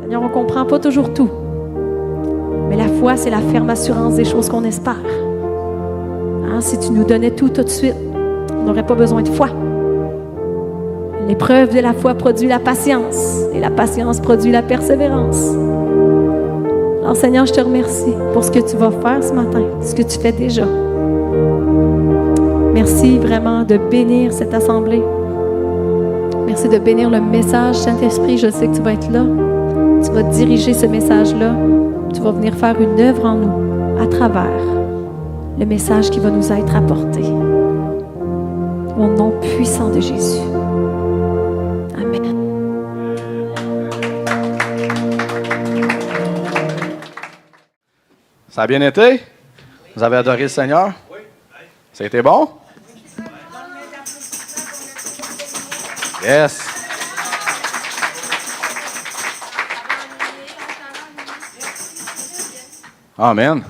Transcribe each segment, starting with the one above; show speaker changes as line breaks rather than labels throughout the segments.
Seigneur, on ne comprend pas toujours tout. Mais la foi, c'est la ferme assurance des choses qu'on espère. Hein, si tu nous donnais tout de suite, on n'aurait pas besoin de foi. L'épreuve de la foi produit la patience. Et la patience produit la persévérance. Alors Seigneur, je te remercie pour ce que tu vas faire ce matin, ce que tu fais déjà. Merci vraiment de bénir cette assemblée. Merci de bénir le message. Saint-Esprit, je sais que tu vas être là. Tu vas diriger ce message-là. Tu vas venir faire une œuvre en nous à travers le message qui va nous être apporté. Au nom puissant de Jésus. Amen.
Ça a bien été? Vous avez adoré le Seigneur? Oui. Ça a été bon? Yes. Amen.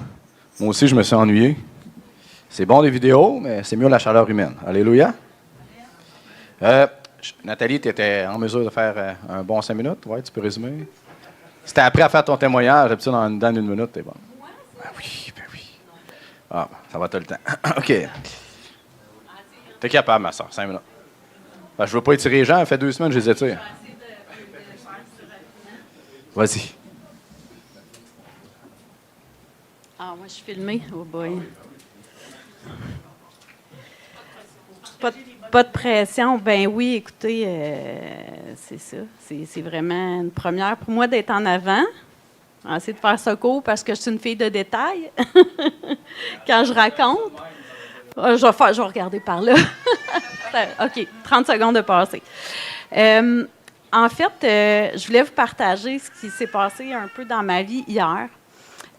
Moi aussi, je me suis ennuyé. C'est bon les vidéos, mais c'est mieux la chaleur humaine. Alléluia. Nathalie, tu étais en mesure de faire un bon 5 minutes? Oui, tu peux résumer? C'était après à faire ton témoignage, d'habitude dans une minute, t'es bon. Ben oui, ben oui. Ah, ça va tout le temps. OK. T'es capable, ma soeur, 5 minutes. Ben, je veux pas étirer les gens, ça fait 2 semaines que je les étire. Vas-y.
Ah, moi, je suis filmée. Oh boy. Pas de pression. Ben oui, écoutez, c'est ça. C'est vraiment une première pour moi d'être en avant. Essayer de faire ça court parce que je suis une fille de détails. Quand je raconte, je vais regarder par là. OK, 30 secondes de passé. En fait, je voulais vous partager ce qui s'est passé un peu dans ma vie hier.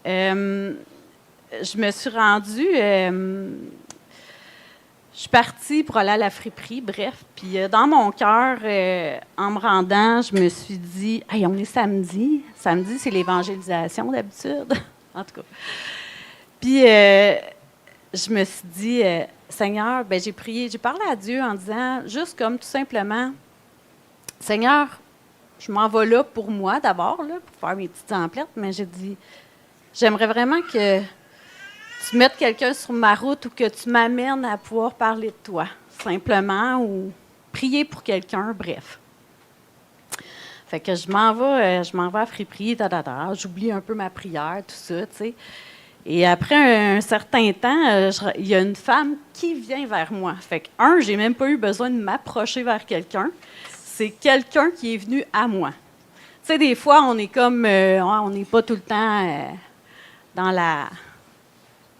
Je me suis rendue... je suis partie pour aller à la friperie, bref. Puis dans mon cœur, en me rendant, je me suis dit, hey, on est samedi. Samedi, c'est l'évangélisation d'habitude. En tout cas. Puis je me suis dit, Seigneur, ben, j'ai prié, j'ai parlé à Dieu en disant, juste comme tout simplement, Seigneur, je m'en vais là pour moi d'abord, là, pour faire mes petites emplettes, mais j'ai dit, j'aimerais vraiment que tu mettes quelqu'un sur ma route ou que tu m'amènes à pouvoir parler de toi, simplement, ou prier pour quelqu'un, bref. Fait que je m'en vais à friperie, j'oublie un peu ma prière, tout ça, tu sais. Et après un certain temps, il y a une femme qui vient vers moi. Fait que, j'ai même pas eu besoin de m'approcher vers quelqu'un. C'est quelqu'un qui est venu à moi. Tu sais, des fois, on est comme, on n'est pas tout le temps dans la...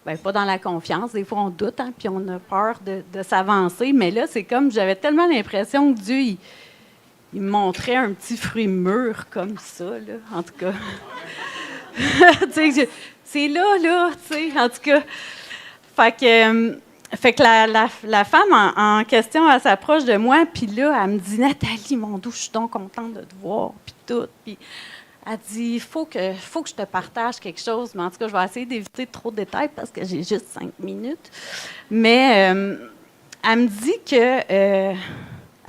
Bien, pas dans la confiance. Des fois, on doute, hein, puis on a peur de s'avancer. Mais là, c'est comme, j'avais tellement l'impression que Dieu, il me montrait un petit fruit mûr comme ça, là, en tout cas. C'est là, tu sais, en tout cas. Fait que la femme en question, elle s'approche de moi, puis là, elle me dit, Nathalie, mon doux, je suis donc contente de te voir, puis tout. Puis elle dit, il faut que je te partage quelque chose, mais en tout cas, je vais essayer d'éviter trop de détails parce que j'ai juste 5 minutes. Mais elle me dit qu'elle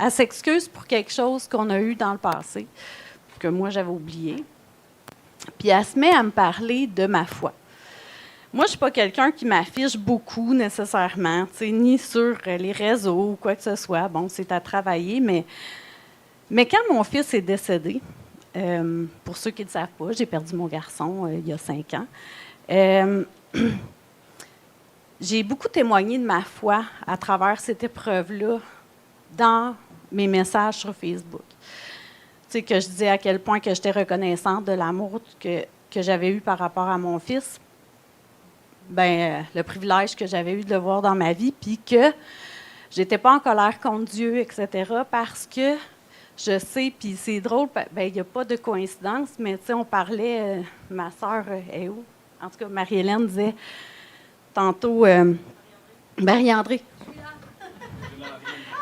s'excuse pour quelque chose qu'on a eu dans le passé, que moi, j'avais oublié. Puis elle se met à me parler de ma foi. Moi, je ne suis pas quelqu'un qui m'affiche beaucoup nécessairement, ni sur les réseaux ou quoi que ce soit. Bon, c'est à travailler, mais quand mon fils est décédé, pour ceux qui ne le savent pas, j'ai perdu mon garçon il y a 5 ans. J'ai beaucoup témoigné de ma foi à travers cette épreuve-là dans mes messages sur Facebook. Tu sais, que je disais à quel point que j'étais reconnaissante de l'amour que j'avais eu par rapport à mon fils. Le privilège que j'avais eu de le voir dans ma vie, puis que j'étais pas en colère contre Dieu, etc., parce que je sais, puis c'est drôle, il n'y a pas de coïncidence, mais tu sais, on parlait, ma sœur est où? En tout cas, Marie-Hélène disait tantôt, Marie-André.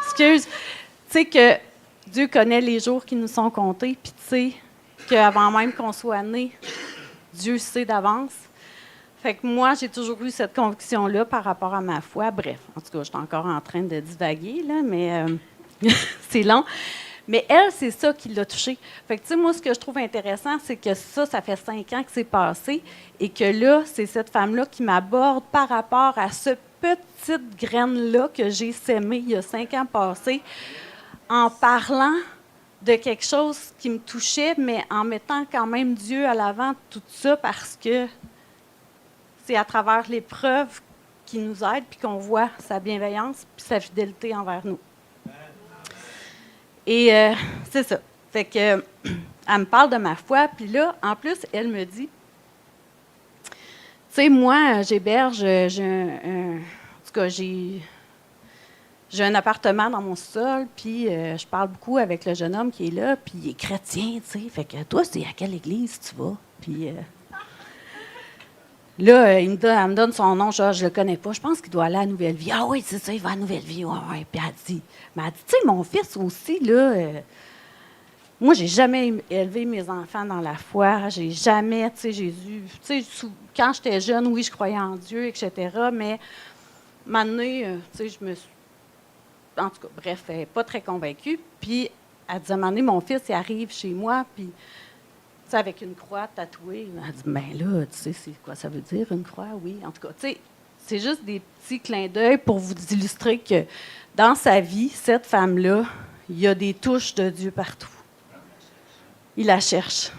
Excuse. Tu sais que Dieu connaît les jours qui nous sont comptés, puis tu sais qu'avant même qu'on soit né, Dieu sait d'avance. Fait que moi, j'ai toujours eu cette conviction-là par rapport à ma foi. Bref, en tout cas, je suis encore en train de divaguer, là, mais c'est long. Mais elle, c'est ça qui l'a touchée. Fait que, tu sais, moi, ce que je trouve intéressant, c'est que ça fait 5 ans que c'est passé et que là, c'est cette femme-là qui m'aborde par rapport à ce petite graine-là que j'ai sémée il y a 5 ans passés, en parlant de quelque chose qui me touchait, mais en mettant quand même Dieu à l'avant de tout ça, parce que c'est à travers l'épreuve qui nous aide, puis qu'on voit sa bienveillance, puis sa fidélité envers nous. Et c'est ça. Fait que, elle me parle de ma foi, puis là, en plus, elle me dit, tu sais, moi, j'héberge, en tout cas, j'ai un appartement dans mon sol, puis je parle beaucoup avec le jeune homme qui est là, puis il est chrétien, tu sais. Fait que toi, c'est à quelle église tu vas? Puis là, elle me donne son nom, je le connais pas. Je pense qu'il doit aller à Nouvelle-Vie. Ah oui, c'est ça, il va à Nouvelle-Vie. Ouais. Puis elle dit, tu sais, mon fils aussi, là, moi, j'ai jamais élevé mes enfants dans la foi. J'ai jamais, tu sais, Jésus. Tu sais, quand j'étais jeune, oui, je croyais en Dieu, etc. Mais maintenant, tu sais, je me suis. En tout cas, bref, elle n'est pas très convaincue. Puis, elle dit, à un moment donné, mon fils, il arrive chez moi, puis, tu sais, avec une croix tatouée. Elle dit, ben là, tu sais, c'est quoi ça veut dire, une croix? Oui, en tout cas, tu sais, c'est juste des petits clins d'œil pour vous illustrer que dans sa vie, cette femme-là, il y a des touches de Dieu partout. Il la cherche.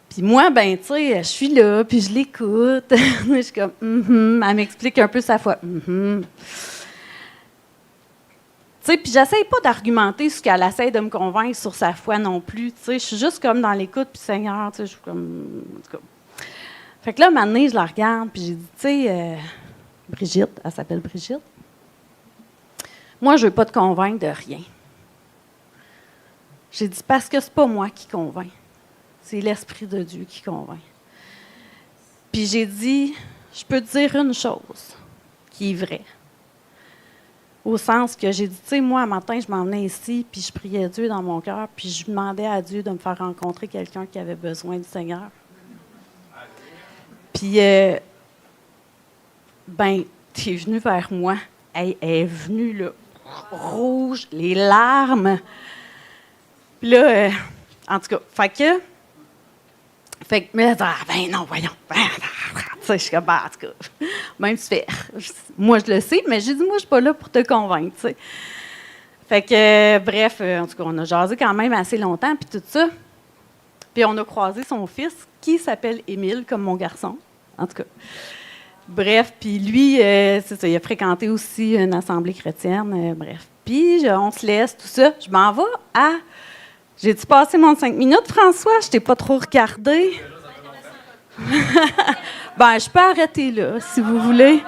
Puis moi, ben, tu sais, je suis là, puis je l'écoute. Je suis comme, elle m'explique un peu sa foi. Tu sais, puis j'essaye pas d'argumenter ce qu'elle essaie de me convaincre sur sa foi non plus. Tu sais, je suis juste comme dans l'écoute, puis Seigneur, tu sais, je suis comme. En tout cas. Fait que là, un moment donné, je la regarde, puis j'ai dit, tu sais, Brigitte, elle s'appelle Brigitte. Moi, je veux pas te convaincre de rien. J'ai dit, parce que c'est pas moi qui convainc. C'est l'Esprit de Dieu qui convainc. Puis j'ai dit, je peux te dire une chose qui est vraie. Au sens que j'ai dit, tu sais, moi, un matin, je m'en venais ici, puis je priais Dieu dans mon cœur, puis je demandais à Dieu de me faire rencontrer quelqu'un qui avait besoin du Seigneur. Puis, ben, tu es venu vers moi. Elle est venue, là, rouge, les larmes. Puis là, en tout cas, fait que, mais elle dit, ben non, voyons. Tu sais, je suis comme, en tout cas, même si tu fais, moi, je le sais, mais j'ai dit, moi, je suis pas là pour te convaincre, tu sais. Fait que, bref, en tout cas, on a jasé quand même assez longtemps, puis tout ça. Puis on a croisé son fils, qui s'appelle Émile, comme mon garçon, en tout cas. Bref, puis lui, c'est ça, il a fréquenté aussi une assemblée chrétienne, bref. Puis on se laisse, tout ça. Je m'en vais à... J'ai-tu passé mon 5 minutes, François? Je t'ai pas trop regardé. Ben, je peux arrêter là, si vous voulez.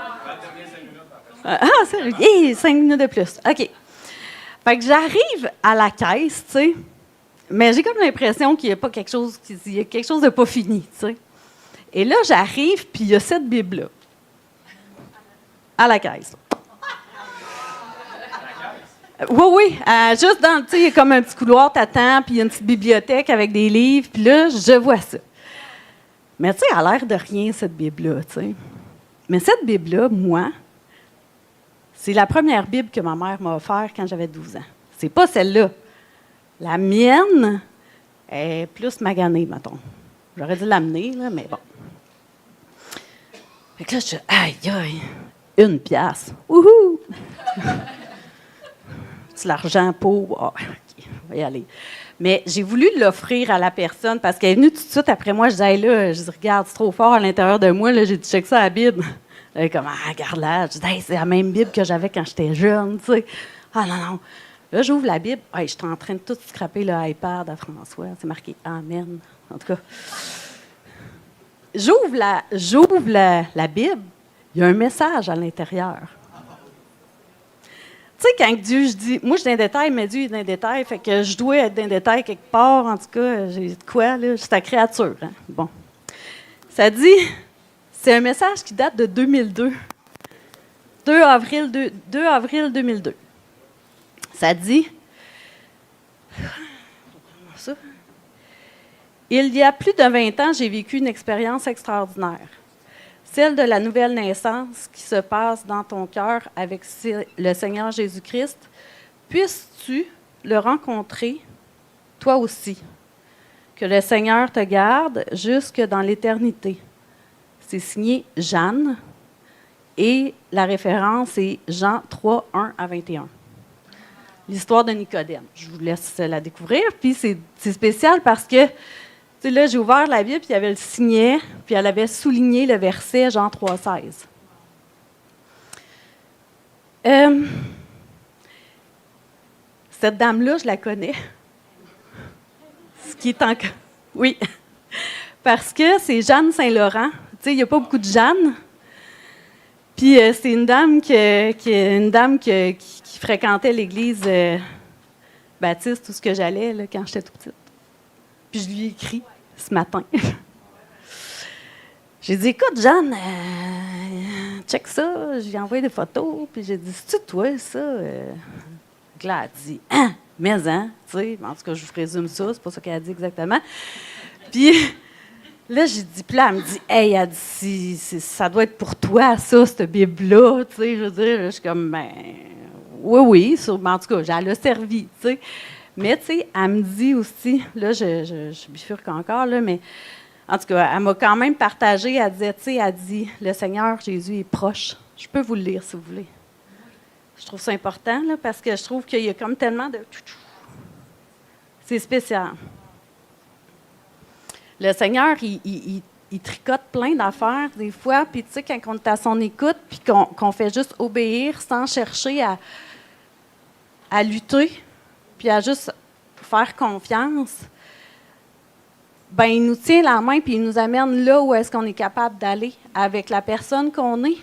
Ah, c'est 5 minutes de plus. OK. Fait que j'arrive à la caisse, tu sais, mais j'ai comme l'impression qu'il y a pas quelque chose, qu'il y a quelque chose de pas fini, tu sais. Et là, j'arrive, puis il y a cette Bible-là. À la caisse. Oui. Juste dans, tu sais, il y a comme un petit couloir, t'attends, puis il y a une petite bibliothèque avec des livres, puis là, je vois ça. Mais tu sais, elle a l'air de rien, cette Bible-là, tu sais. Mais cette Bible-là, moi, c'est la première Bible que ma mère m'a offerte quand j'avais 12 ans. C'est pas celle-là. La mienne est plus maganée, mettons. J'aurais dû l'amener, là, mais bon. Fait que là, je suis aïe, 1 piastre. Wouhou! C'est l'argent pour... Oh, OK, on va y aller. Mais j'ai voulu l'offrir à la personne parce qu'elle est venue tout de suite après moi. Je disais, hey, là, je dis, regarde, c'est trop fort à l'intérieur de moi. Là, j'ai dit, check ça à la Bible. Elle est comme, regarde-la. Je dis, hey, c'est la même Bible que j'avais quand j'étais jeune, tu sais. Ah, non. Là, j'ouvre la Bible. Hey, je suis en train de tout scraper le iPad à François. C'est marqué Amen. En tout cas, j'ouvre la Bible. Il y a un message à l'intérieur. Tu sais, quand Dieu, je dis, moi, je suis dans les détails, mais Dieu est dans les détails, fait que je dois être dans les détails quelque part. En tout cas, j'ai de quoi, là? C'est ta créature. Hein? Bon. Ça dit, c'est un message qui date de 2002. 2 avril 2002. Ça dit, ça. Il y a plus de 20 ans, j'ai vécu une expérience extraordinaire. Celle de la nouvelle naissance qui se passe dans ton cœur avec le Seigneur Jésus-Christ. Puisses-tu le rencontrer, toi aussi. Que le Seigneur te garde jusque dans l'éternité. C'est signé Jeanne et la référence est Jean 3, 1 à 21. L'histoire de Nicodème. Je vous laisse la découvrir. Puis c'est spécial parce que, tu sais, là, j'ai ouvert la Bible, puis il y avait le signet, puis elle avait souligné le verset Jean 3, 16. Cette dame-là, je la connais. Ce qui est encore. Oui. Parce que c'est Jeanne Saint-Laurent. Tu sais, il n'y a pas beaucoup de Jeanne. Puis c'est une dame qui fréquentait l'église baptiste où ce que j'allais là, quand j'étais toute petite. Puis je lui ai écrit ce matin. J'ai dit, écoute, Jeanne, check ça. Je lui ai envoyé des photos. Puis j'ai dit, c'est-tu toi, ça? Là, elle a dit, mais, tu sais, en tout cas, je vous résume ça, c'est pas ça qu'elle a dit exactement. Puis là, j'ai dit, puis là, elle me dit, hey, elle dit, ça doit être pour toi, ça, cette Bible-là, tu sais, je veux dire, je suis comme, ben, oui, sûrement, en tout cas, elle a servi, tu sais. Mais, tu sais, elle me dit aussi, là, je bifurque encore, là, mais, en tout cas, elle m'a quand même partagé, elle disait, tu sais, elle dit, le Seigneur Jésus est proche. Je peux vous le lire, si vous voulez. Je trouve ça important, là, parce que je trouve qu'il y a comme tellement de... C'est spécial. Le Seigneur, il tricote plein d'affaires des fois, puis tu sais, quand on est à son écoute, puis qu'on fait juste obéir sans chercher à lutter, puis à juste faire confiance, ben il nous tient la main, puis il nous amène là où est-ce qu'on est capable d'aller, avec la personne qu'on est,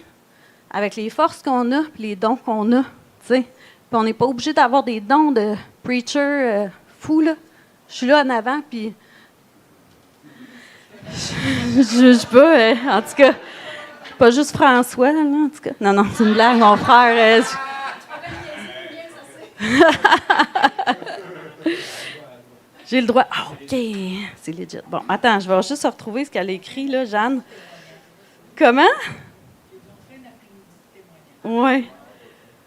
avec les forces qu'on a, puis les dons qu'on a, tu sais. Puis on n'est pas obligé d'avoir des dons de preacher fou, là. Je suis là en avant, puis... Je sais pas, en tout cas, pas juste François, là, en tout cas. Non, c'est une blague, mon frère. J'ai le droit. Ah, OK, c'est legit. Bon, attends, je vais juste retrouver ce qu'elle a écrit, là, Jeanne. Comment? Oui.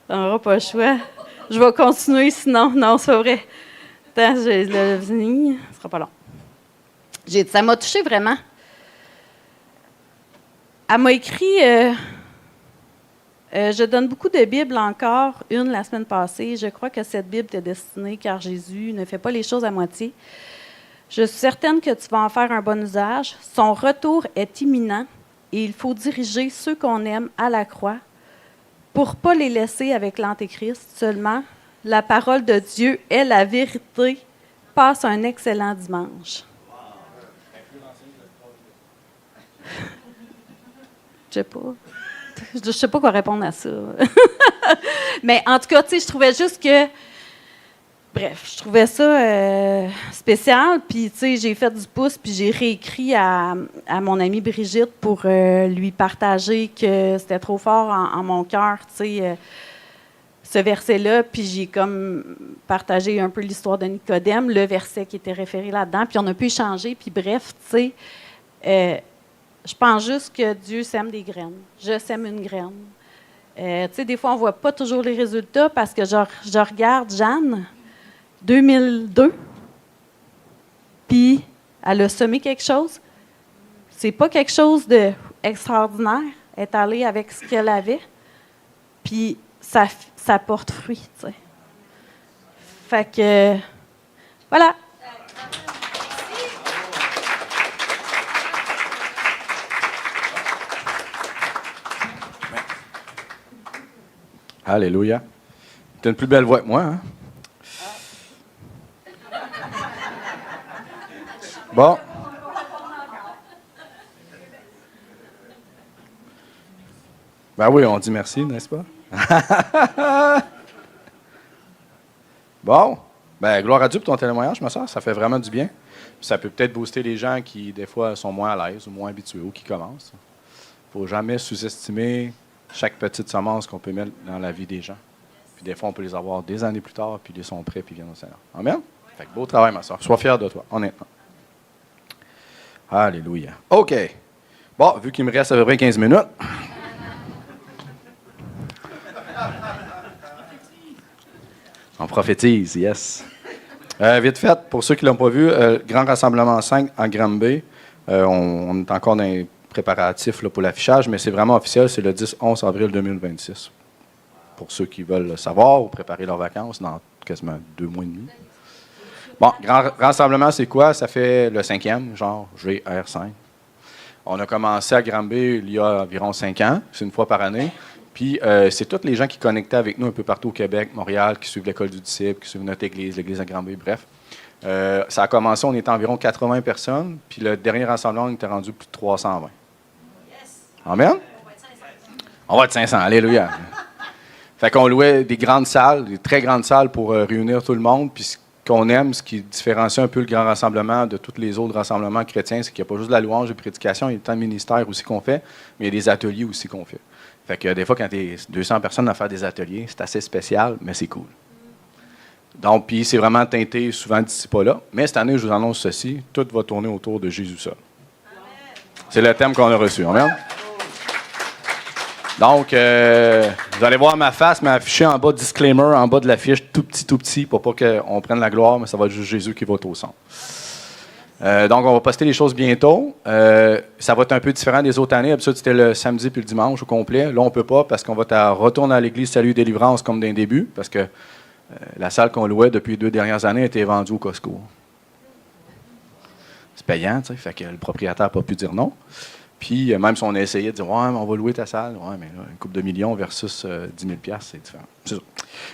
On n'aura pas le choix. Je vais continuer, sinon. Non, c'est pas vrai. Attends, ce sera pas long. Ça m'a touchée vraiment. Elle m'a écrit je donne beaucoup de Bibles encore, une la semaine passée. Je crois que cette Bible t'est destinée car Jésus ne fait pas les choses à moitié. Je suis certaine que tu vas en faire un bon usage. Son retour est imminent et il faut diriger ceux qu'on aime à la croix pour ne pas les laisser avec l'Antéchrist seulement. La parole de Dieu est la vérité. Passe un excellent dimanche. Je sais pas quoi répondre à ça. Mais en tout cas, tu sais, je trouvais juste que... Bref, je trouvais ça spécial. Puis, tu sais, j'ai fait du pouce, puis j'ai réécrit à mon amie Brigitte pour lui partager que c'était trop fort en mon cœur, tu sais, ce verset-là. Puis j'ai comme partagé un peu l'histoire de Nicodème, le verset qui était référé là-dedans. Puis on a pu échanger. Puis bref, tu sais... je pense juste que Dieu sème des graines. Je sème une graine. Tu sais, des fois, on ne voit pas toujours les résultats parce que je regarde Jeanne, 2002, puis elle a semé quelque chose. C'est pas quelque chose d'extraordinaire. Elle est allée avec ce qu'elle avait, puis ça porte fruit, tu sais. Fait que, voilà.
Alléluia. Tu as une plus belle voix que moi, hein? Bon. Ben oui, on dit merci, n'est-ce pas? Bon. Ben, gloire à Dieu pour ton témoignage, ma soeur. Ça fait vraiment du bien. Puis ça peut peut-être booster les gens qui, des fois, sont moins à l'aise ou moins habitués ou qui commencent. Il ne faut jamais sous-estimer chaque petite semence qu'on peut mettre dans la vie des gens. Puis des fois, on peut les avoir des années plus tard, puis ils sont prêts, puis ils viennent au Seigneur. Amen? Fait que beau travail, ma soeur. Sois fier de toi, honnêtement. Alléluia. OK. Bon, vu qu'il me reste à peu près 15 minutes. On prophétise, yes. Vite fait, pour ceux qui ne l'ont pas vu, Grand Rassemblement 5 en Granby. On est encore dans les préparatifs là, pour l'affichage, mais c'est vraiment officiel, c'est le 10-11 avril 2026. Pour ceux qui veulent le savoir ou préparer leurs vacances dans quasiment 2 mois et demi. Bon, Grand Rassemblement, c'est quoi? Ça fait le 5e, genre GR5. On a commencé à Granby il y a environ 5 ans, c'est une fois par année. Puis c'est tous les gens qui connectaient avec nous un peu partout au Québec, Montréal, qui suivent l'École du disciple, qui suivent notre église, l'église à Granby, bref. Ça a commencé, on était environ 80 personnes, puis le dernier rassemblement, on était rendu plus de 320. Yes. Amen? On va être 500, alléluia. Fait qu'on louait des grandes salles, des très grandes salles pour réunir tout le monde, puis ce qu'on aime, ce qui différencie un peu le grand rassemblement de tous les autres rassemblements chrétiens, c'est qu'il n'y a pas juste de la louange et de prédication, il y a tant de ministères aussi qu'on fait, mais il y a des ateliers aussi qu'on fait. Fait que des fois, quand tu es 200 personnes à faire des ateliers, c'est assez spécial, mais c'est cool. Donc, puis c'est vraiment teinté souvent d'ici pas là. Mais cette année, je vous annonce ceci, tout va tourner autour de Jésus seul. C'est le thème qu'on a reçu. Amen? Donc, vous allez voir ma face, mais affichée en bas, disclaimer, en bas de l'affiche, tout petit, pour pas qu'on prenne la gloire, mais ça va être juste Jésus qui va être au centre. Donc, on va poster les choses bientôt. Ça va être un peu différent des autres années. D'habitude, c'était le samedi puis le dimanche au complet. Là, on ne peut pas parce qu'on va retourner à l'église Salut et Délivrance comme d'un début, parce que la salle qu'on louait depuis les 2 dernières années a été vendue au Costco. C'est payant, tu sais, fait que le propriétaire n'a pas pu dire non. Puis, même si on a essayé de dire « Ouais, mais on va louer ta salle. » Ouais, mais là, une couple de millions versus 10 000 $, c'est différent. C'est ça.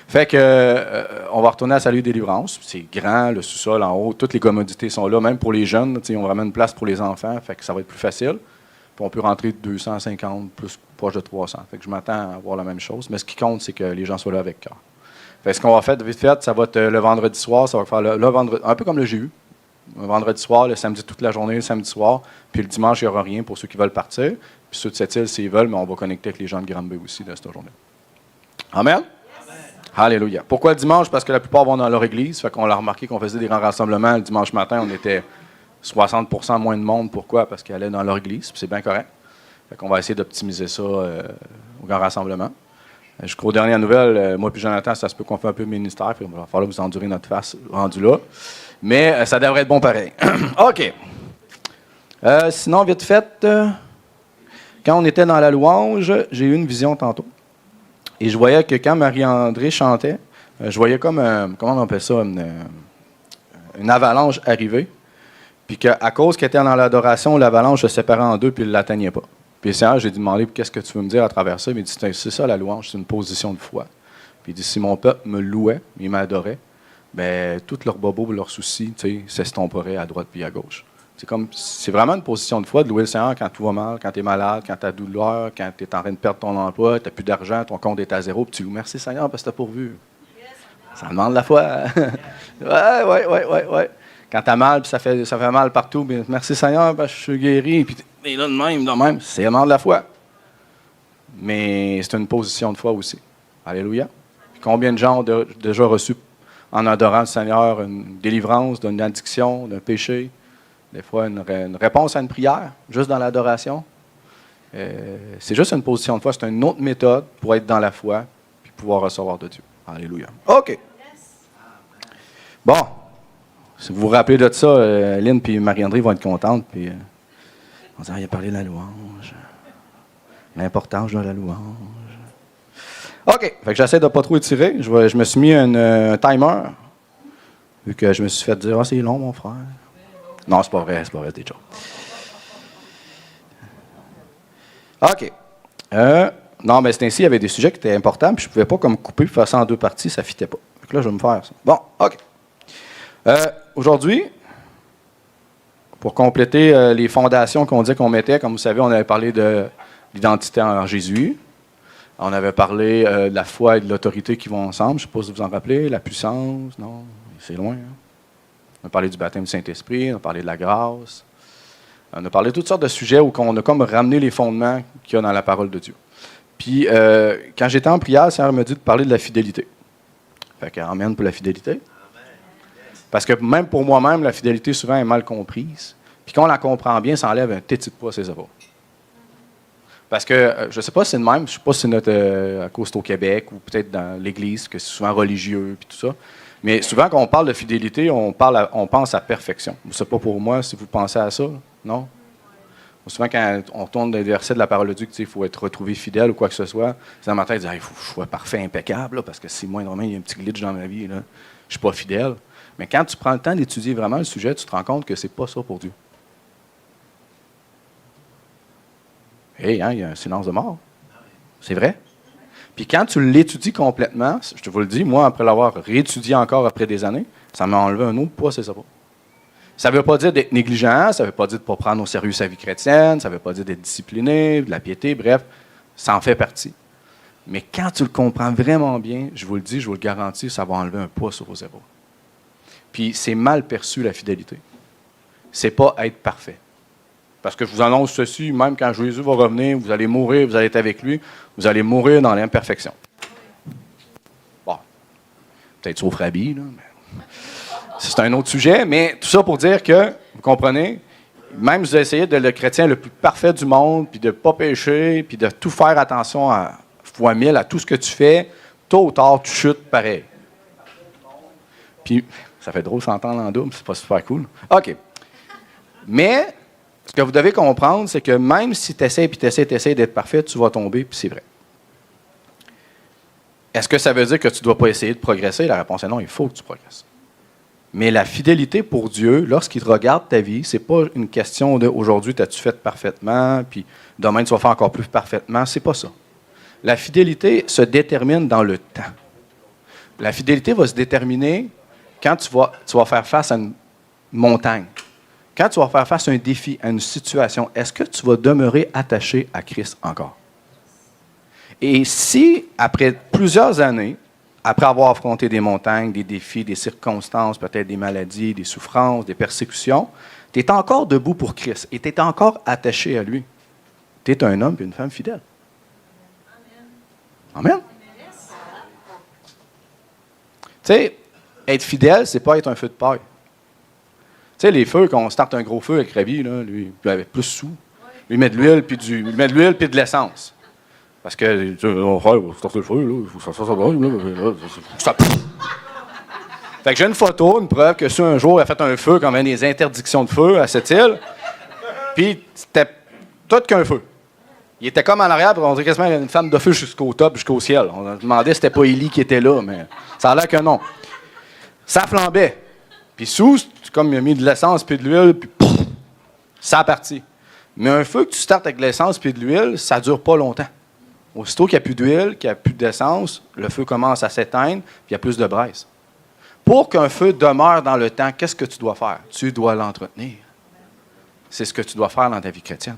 Fait que, on va retourner à Salut et Délivrance. C'est grand, le sous-sol en haut. Toutes les commodités sont là. Même pour les jeunes, ils ont vraiment une place pour les enfants. Fait que ça va être plus facile. Puis, on peut rentrer de 250, plus proche de 300. Fait que je m'attends à voir la même chose. Mais ce qui compte, c'est que les gens soient là avec cœur. Fait que ce qu'on va faire, vite fait, ça va être le vendredi soir. Ça va faire le vendredi, un peu comme le GU. Le vendredi soir, le samedi toute la journée, le samedi soir. Puis le dimanche, il n'y aura rien pour ceux qui veulent partir. Puis ceux de cette île, s'ils veulent, mais on va connecter avec les gens de Granby aussi de cette journée. Amen? Yes. Alléluia. Pourquoi le dimanche? Parce que la plupart vont dans leur église. Fait qu'on a remarqué qu'on faisait des grands rassemblements. Le dimanche matin, on était 60% moins de monde. Pourquoi? Parce qu'ils allaient dans leur église. Puis c'est bien correct. Fait qu'on va essayer d'optimiser ça au grand rassemblement. Jusqu'aux dernières nouvelles, moi et Jonathan, ça se peut qu'on fait un peu de ministère. Puis il va falloir vous endurer notre face rendu là. Mais ça devrait être bon pareil. OK. Sinon, vite fait, quand on était dans la louange, j'ai eu une vision tantôt. Et je voyais que quand Marie-André chantait, je voyais comme, comment on appelle ça, une avalanche arriver. Puis qu'à cause qu'elle était dans l'adoration, l'avalanche se séparait en deux puis il ne l'atteignait pas. Puis le Seigneur, j'ai demandé, qu'est-ce que tu veux me dire à travers ça? Il m'a dit, c'est ça la louange, c'est une position de foi. Puis il dit, si mon peuple me louait, il m'adorait, bien, tous leurs bobos, leurs soucis, s'estomperaient à droite puis à gauche. C'est vraiment une position de foi de louer le Seigneur quand tout va mal, quand tu es malade, quand tu as douleur, quand tu es en train de perdre ton emploi, tu n'as plus d'argent, ton compte est à zéro, puis tu loues merci Seigneur parce que tu as pourvu. Ça demande la foi. Ouais. Quand tu as mal, puis ça fait mal partout, bien, merci Seigneur, parce que je suis guéri, puis tu es là de même, c'est demande la foi. Mais c'est une position de foi aussi. Alléluia. Puis combien de gens ont déjà reçu en adorant le Seigneur une délivrance d'une addiction, d'un péché? Des fois, une réponse à une prière, juste dans l'adoration. C'est juste une position de foi. C'est une autre méthode pour être dans la foi puis pouvoir recevoir de Dieu. Alléluia. OK. Bon. Si vous vous rappelez de ça, Lynn et Marie-André vont être contentes. Puis, on dit, il a parlé de la louange. L'importance de la louange. OK. Fait que j'essaie de ne pas trop étirer. Je me suis mis un timer. Vu que je me suis fait dire, c'est long, mon frère. Non, c'est pas vrai, des choses. OK. Non, mais c'est ainsi, il y avait des sujets qui étaient importants, puis je ne pouvais pas comme couper, faire ça en 2 parties, ça ne fitait pas. Donc là, je vais me faire ça. Bon, OK. Aujourd'hui, pour compléter les fondations qu'on disait qu'on mettait, comme vous savez, on avait parlé de l'identité en Jésus. On avait parlé de la foi et de l'autorité qui vont ensemble. Je ne sais pas si vous en rappelez. La puissance, non, c'est loin. Hein? On a parlé du baptême du Saint-Esprit, on a parlé de la grâce. On a parlé de toutes sortes de sujets où on a comme ramené les fondements qu'il y a dans la parole de Dieu. Puis, quand j'étais en prière, le Seigneur me dit de parler de la fidélité. Fait qu'amen pour la fidélité. Parce que même pour moi-même, la fidélité souvent est mal comprise. Puis quand on la comprend bien, ça enlève un petit peu de poids à ses épaules. Parce que, je ne sais pas si c'est le même, je ne sais pas si c'est à cause c'est au Québec ou peut-être dans l'Église, que c'est souvent religieux et tout ça. Mais souvent, quand on parle de fidélité, on pense à perfection. Ce n'est pas pour moi si vous pensez à ça, non? Souvent, quand on tourne des versets de la parole de Dieu, il faut être retrouvé fidèle ou quoi que ce soit, c'est dans ma tête de dire il faut que je sois parfait, impeccable, là, parce que si moindrement il y a un petit glitch dans ma vie, là, je ne suis pas fidèle. Mais quand tu prends le temps d'étudier vraiment le sujet, tu te rends compte que c'est pas ça pour Dieu. Hey, hein, il y a un silence de mort. C'est vrai. Puis quand tu l'étudies complètement, je te vous le dis, moi, après l'avoir réétudié encore après des années, ça m'a enlevé un autre poids, c'est ça pas. Ça ne veut pas dire d'être négligent, ça ne veut pas dire de ne pas prendre au sérieux sa vie chrétienne, ça ne veut pas dire d'être discipliné, de la piété, bref, ça en fait partie. Mais quand tu le comprends vraiment bien, je vous le dis, je vous le garantis, ça va enlever un poids sur vos épaules. Puis c'est mal perçu, la fidélité. C'est pas être parfait. Parce que je vous annonce ceci, même quand Jésus va revenir, vous allez mourir, vous allez être avec lui, vous allez mourir dans l'imperfection. Bon, peut-être sauf Rabbi, là, mais c'est un autre sujet, mais tout ça pour dire que, vous comprenez, même si vous essayez d'être le chrétien le plus parfait du monde, puis de ne pas pécher, puis de tout faire attention à fois 1000 à tout ce que tu fais, tôt ou tard, tu chutes pareil. Puis, ça fait drôle de s'entendre en double, c'est pas super cool. OK. Mais, ce que vous devez comprendre, c'est que même si tu essaies, puis tu essaies d'être parfait, tu vas tomber, puis c'est vrai. Est-ce que ça veut dire que tu ne dois pas essayer de progresser? La réponse est non, il faut que tu progresses. Mais la fidélité pour Dieu, lorsqu'il regarde ta vie, ce n'est pas une question de aujourd'hui, t'as-tu fait parfaitement, puis demain, tu vas faire encore plus parfaitement. C'est pas ça. La fidélité se détermine dans le temps. La fidélité va se déterminer quand tu vas faire face à une montagne. Quand tu vas faire face à un défi, à une situation, est-ce que tu vas demeurer attaché à Christ encore? Et si, après plusieurs années, après avoir affronté des montagnes, des défis, des circonstances, peut-être des maladies, des souffrances, des persécutions, tu es encore debout pour Christ et tu es encore attaché à lui. Tu es un homme et une femme fidèle. Amen. Tu sais, être fidèle, c'est pas être un feu de paille. Tu sais, les feux, quand on starte un gros feu avec Rabbi, là, lui, il avait plus sous. Lui, il met de l'huile puis de l'essence. Parce que, on va sortir le feu, là, il faut que ça Fait que j'ai une photo, une preuve que si un jour, il a fait un feu, comme des interdictions de feu à cette île, puis c'était tout qu'un feu. Il était comme en arrière, puis on dirait quasiment une femme de feu jusqu'au top, jusqu'au ciel. On a demandé si c'était pas Élie qui était là, mais ça a l'air que non. Ça flambait. Puis sous, comme il a mis de l'essence puis de l'huile, puis pouf, ça a parti. Mais un feu que tu startes avec de l'essence puis de l'huile, ça dure pas longtemps. Aussitôt qu'il n'y a plus d'huile, qu'il n'y a plus d'essence, le feu commence à s'éteindre, puis il y a plus de braise. Pour qu'un feu demeure dans le temps, qu'est-ce que tu dois faire? Tu dois l'entretenir. C'est ce que tu dois faire dans ta vie chrétienne.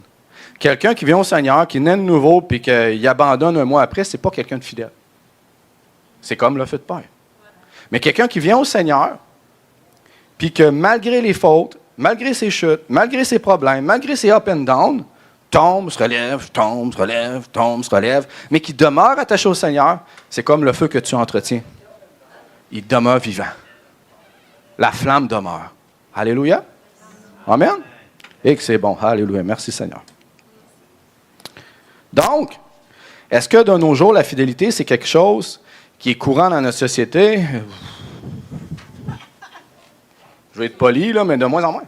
Quelqu'un qui vient au Seigneur, qui naît de nouveau, puis qu'il abandonne un mois après, ce n'est pas quelqu'un de fidèle. C'est comme le feu de paille. Mais quelqu'un qui vient au Seigneur, puis que malgré les fautes, malgré ses chutes, malgré ses problèmes, malgré ses up and down, tombe, se relève, tombe, se relève, tombe, se relève, mais qui demeure attaché au Seigneur, c'est comme le feu que tu entretiens. Il demeure vivant. La flamme demeure. Alléluia. Amen. Et que c'est bon. Alléluia. Merci Seigneur. Donc, est-ce que de nos jours, la fidélité, c'est quelque chose qui est courant dans notre société? Je vais être poli, là, mais de moins en moins.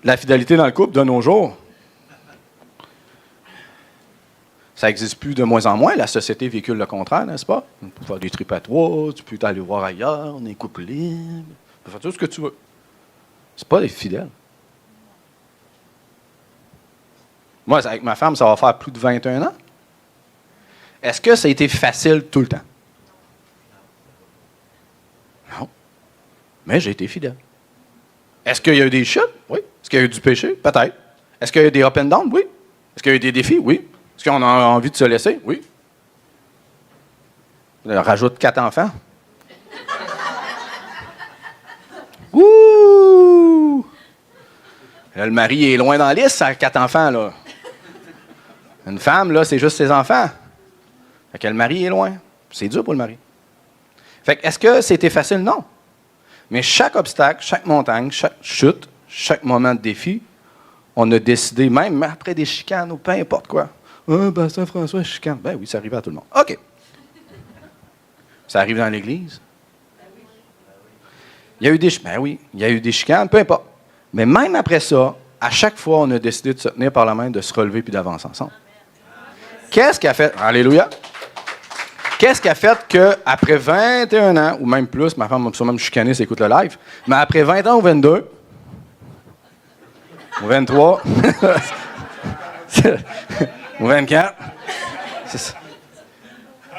La fidélité dans le couple de nos jours, ça n'existe plus de moins en moins. La société véhicule le contraire, n'est-ce pas? Tu peux faire des tripes à trois, tu peux aller voir ailleurs, on est couple libre, tu peux faire tout ce que tu veux. C'est pas d'être fidèle. Moi, avec ma femme, ça va faire plus de 21 ans. Est-ce que ça a été facile tout le temps? Non. Mais j'ai été fidèle. Est-ce qu'il y a eu des chutes? Oui. Est-ce qu'il y a eu du péché? Peut-être. Est-ce qu'il y a eu des up and down? Oui. Est-ce qu'il y a eu des défis? Oui. Est-ce qu'on a envie de se laisser? Oui. On rajoute 4 enfants. Ouh! Là, le mari est loin dans la liste, ça a 4 enfants, là. Une femme, là, c'est juste ses enfants. Fait que le mari est loin. C'est dur pour le mari. Fait que, est-ce que c'était facile? Non. Mais chaque obstacle, chaque montagne, chaque chute, chaque moment de défi on a décidé, même après des chicanes ou peu importe quoi, « Ah, pasteur François, chicane. » Ben oui, ça arrive à tout le monde. OK. Ça arrive dans l'Église. Il y a eu des chicanes, peu importe. Mais même après ça, à chaque fois, on a décidé de se tenir par la main, de se relever puis d'avancer ensemble. Qu'est-ce qui a fait... Alléluia! Qu'est-ce qui a fait qu'après 21 ans, ou même plus, ma femme m'a sûrement chicané si elle écoute le live, mais après 20 ans ou 22, ou 23, ou 24, c'est ça.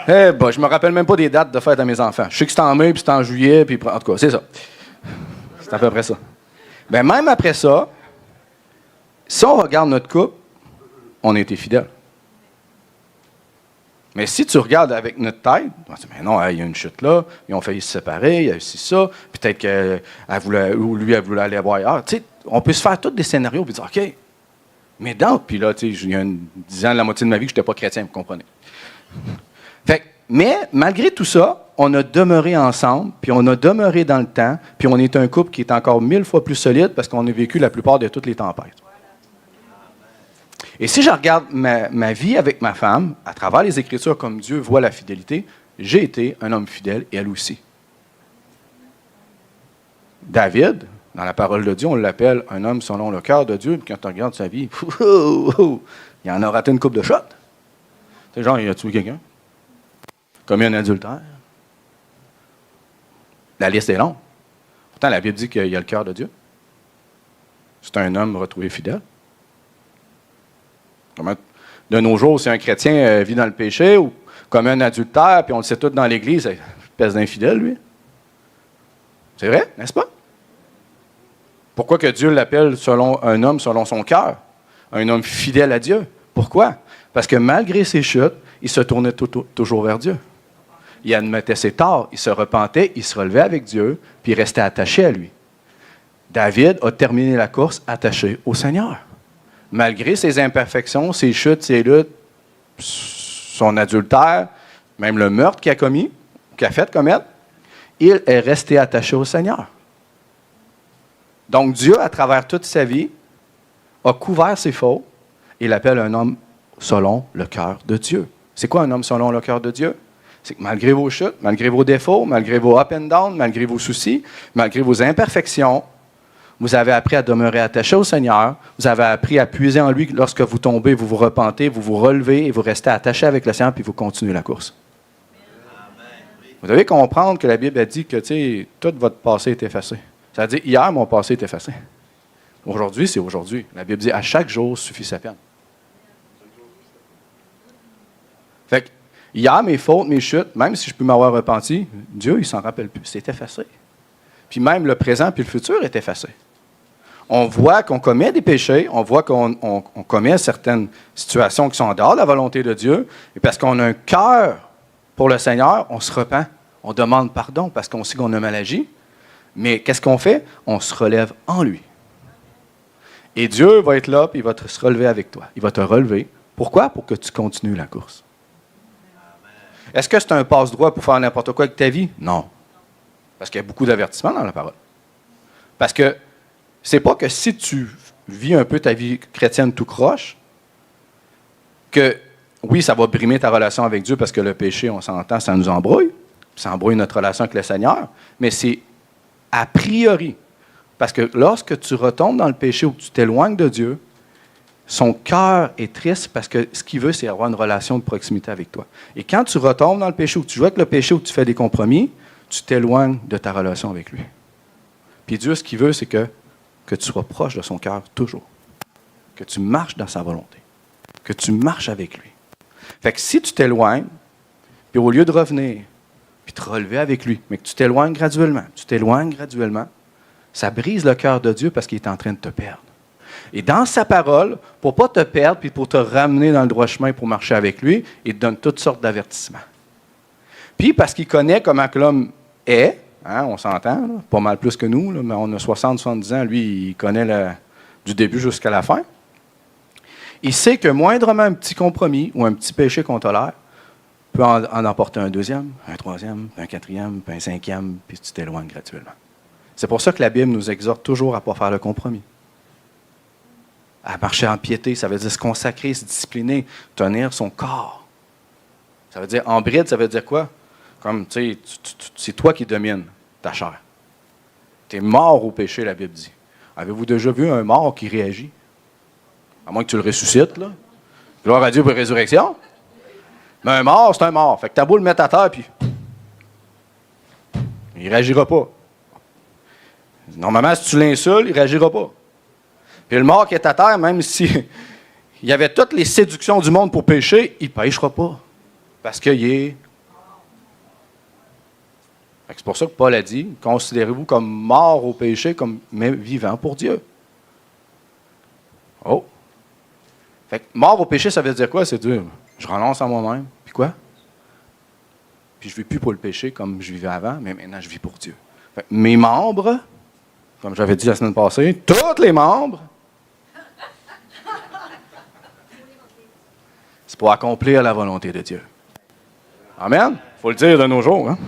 Eh ben, je me rappelle même pas des dates de fête à mes enfants. Je sais que c'est en mai, puis c'est en juillet, puis en tout cas, c'est ça. C'est à peu près ça. Ben même après ça, si on regarde notre couple, on a été fidèles. Mais si tu regardes avec notre tête, tu vas dire, mais non, il y a une chute là, ils ont failli se séparer, il y a aussi ça, peut-être qu'elle voulait, ou lui, elle voulait aller voir ailleurs. Tu sais, on peut se faire tous des scénarios et dire, OK, mais puis là, tu sais, il y a 10 ans, la moitié de ma vie, que je n'étais pas chrétien, vous comprenez. Mais malgré tout ça, on a demeuré ensemble, puis on a demeuré dans le temps, puis on est un couple qui est encore 1000 fois plus solide parce qu'on a vécu la plupart de toutes les tempêtes. Et si je regarde ma vie avec ma femme, à travers les Écritures, comme Dieu voit la fidélité, j'ai été un homme fidèle et elle aussi. David, dans la parole de Dieu, on l'appelle un homme selon le cœur de Dieu, puis quand on regarde sa vie, il en a raté une coupe de shot. Tu sais, genre, il a tué quelqu'un, commis un adultère. La liste est longue. Pourtant, la Bible dit qu'il y a le cœur de Dieu. C'est un homme retrouvé fidèle. De nos jours, si un chrétien vit dans le péché ou commet un adultère, puis on le sait tout dans l'Église, il pèse d'infidèle, lui. C'est vrai, n'est-ce pas? Pourquoi que Dieu l'appelle un homme selon son cœur? Un homme fidèle à Dieu. Pourquoi? Parce que malgré ses chutes, il se tournait toujours vers Dieu. Il admettait ses torts, il se repentait, il se relevait avec Dieu, puis il restait attaché à lui. David a terminé la course attaché au Seigneur. Malgré ses imperfections, ses chutes, ses luttes, son adultère, même le meurtre qu'il a commis, qu'il a fait commettre, il est resté attaché au Seigneur. Donc Dieu, à travers toute sa vie, a couvert ses fautes et l'appelle un homme selon le cœur de Dieu. C'est quoi un homme selon le cœur de Dieu? C'est que malgré vos chutes, malgré vos défauts, malgré vos up and down, malgré vos soucis, malgré vos imperfections, vous avez appris à demeurer attaché au Seigneur. Vous avez appris à puiser en lui lorsque vous tombez, vous vous repentez, vous vous relevez et vous restez attaché avec le Seigneur puis vous continuez la course. Vous devez comprendre que la Bible a dit que tout votre passé est effacé. Ça veut dire, hier, mon passé est effacé. Aujourd'hui, c'est aujourd'hui. La Bible dit, à chaque jour suffit sa peine. Fait que, hier, mes fautes, mes chutes, même si je peux m'avoir repenti, Dieu, il ne s'en rappelle plus. C'est effacé. Puis même le présent puis le futur est effacé. On voit qu'on commet des péchés, on voit qu'on commet certaines situations qui sont en dehors de la volonté de Dieu, et parce qu'on a un cœur pour le Seigneur, on se repent, on demande pardon parce qu'on sait qu'on a mal agi, mais qu'est-ce qu'on fait? On se relève en lui. Et Dieu va être là, puis il va se relever avec toi. Il va te relever. Pourquoi? Pour que tu continues la course. Est-ce que c'est un passe-droit pour faire n'importe quoi avec ta vie? Non. Parce qu'il y a beaucoup d'avertissements dans la parole. Parce que c'est pas que si tu vis un peu ta vie chrétienne tout croche, que oui, ça va brimer ta relation avec Dieu parce que le péché, on s'entend, ça nous embrouille. Ça embrouille notre relation avec le Seigneur. Mais c'est a priori. Parce que lorsque tu retombes dans le péché ou que tu t'éloignes de Dieu, son cœur est triste parce que ce qu'il veut, c'est avoir une relation de proximité avec toi. Et quand tu retombes dans le péché ou que tu joues avec le péché ou que tu fais des compromis, tu t'éloignes de ta relation avec lui. Puis Dieu, ce qu'il veut, c'est que tu sois proche de son cœur toujours. Que tu marches dans sa volonté. Que tu marches avec lui. Fait que si tu t'éloignes, puis au lieu de revenir, puis te relever avec lui, mais que tu t'éloignes graduellement, ça brise le cœur de Dieu parce qu'il est en train de te perdre. Et dans sa parole, pour ne pas te perdre, puis pour te ramener dans le droit chemin pour marcher avec lui, il te donne toutes sortes d'avertissements. Puis, parce qu'il connaît comment que l'homme est, hein, on s'entend, là, pas mal plus que nous, là, mais on a 60, 70 ans, lui, il connaît du début jusqu'à la fin. Il sait que moindrement un petit compromis ou un petit péché qu'on tolère peut en emporter un deuxième, un troisième, un quatrième, puis un cinquième, puis tu t'éloignes graduellement. C'est pour ça que la Bible nous exhorte toujours à ne pas faire le compromis. à marcher en piété. Ça veut dire se consacrer, se discipliner, tenir son corps. Ça veut dire, en bride, ça veut dire quoi? Comme, tu sais, c'est toi qui domines ta chair. Tu es mort au péché, la Bible dit. Avez-vous déjà vu un mort qui réagit? À moins que tu le ressuscites, là. Gloire à Dieu pour la résurrection. Mais un mort, c'est un mort. Fait que t'as beau le mettre à terre, puis il ne réagira pas. Normalement, si tu l'insultes, il ne réagira pas. Puis le mort qui est à terre, même si il y avait toutes les séductions du monde pour pécher, il ne péchera pas. Parce qu'il est... C'est pour ça que Paul a dit, considérez-vous comme mort au péché, comme mais vivant pour Dieu. Oh! Fait que mort au péché, ça veut dire quoi? C'est dire, je renonce à moi-même. Puis quoi? Puis je ne vis plus pour le péché comme je vivais avant, mais maintenant je vis pour Dieu. Fait que mes membres, comme j'avais dit la semaine passée, tous les membres, c'est pour accomplir la volonté de Dieu. Amen? Il faut le dire de nos jours. Hein?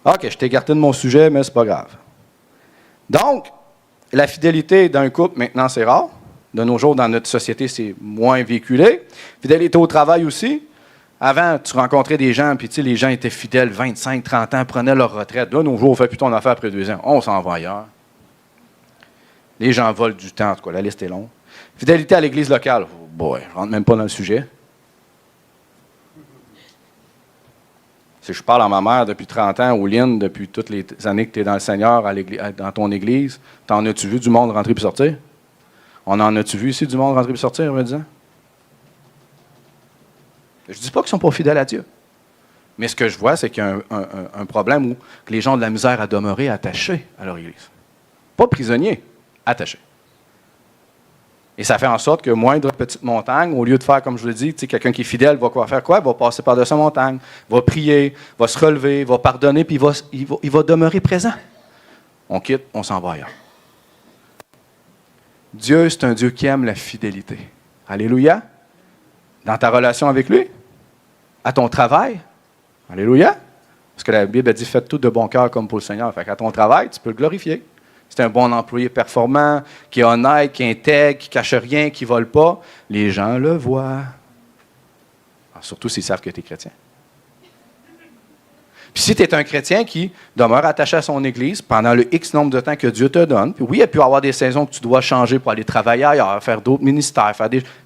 OK, je t'ai écarté de mon sujet, mais c'est pas grave. Donc, la fidélité d'un couple, maintenant, c'est rare. De nos jours, dans notre société, c'est moins véhiculé. Fidélité au travail aussi. Avant, tu rencontrais des gens, puis tu sais, les gens étaient fidèles 25, 30 ans, prenaient leur retraite. Là, nos jours, on fait plus ton affaire après 2 ans. On s'en va ailleurs. Les gens volent du temps, en tout cas, la liste est longue. Fidélité à l'Église locale. Oh boy, je ne rentre même pas dans le sujet. Si je parle à ma mère depuis 30 ans, ou Lynn, depuis toutes les années que tu es dans le Seigneur, dans ton Église, t'en as-tu vu du monde rentrer puis sortir? On en a-tu vu ici du monde rentrer puis sortir, me disant? Je ne dis pas qu'ils ne sont pas fidèles à Dieu. Mais ce que je vois, c'est qu'il y a un problème où que les gens ont de la misère à demeurer attachés à leur Église. Pas prisonniers, attachés. Et ça fait en sorte que moindre petite montagne, au lieu de faire, comme je vous l'ai dit, quelqu'un qui est fidèle va faire quoi? Il va passer par-dessus la montagne, va prier, va se relever, va pardonner, puis il va demeurer présent. On quitte, on s'en va ailleurs. Dieu, c'est un Dieu qui aime la fidélité. Alléluia. Dans ta relation avec lui, à ton travail, alléluia. Parce que la Bible a dit, faites tout de bon cœur comme pour le Seigneur. Fait qu'à ton travail, tu peux le glorifier. C'est un bon employé performant, qui est honnête, qui est intègre, qui ne cache rien, qui ne vole pas. Les gens le voient. Alors, surtout s'ils savent que tu es chrétien. Puis si tu es un chrétien qui demeure attaché à son Église pendant le X nombre de temps que Dieu te donne, puis oui, il peut y avoir des saisons que tu dois changer pour aller travailler ailleurs, faire d'autres ministères,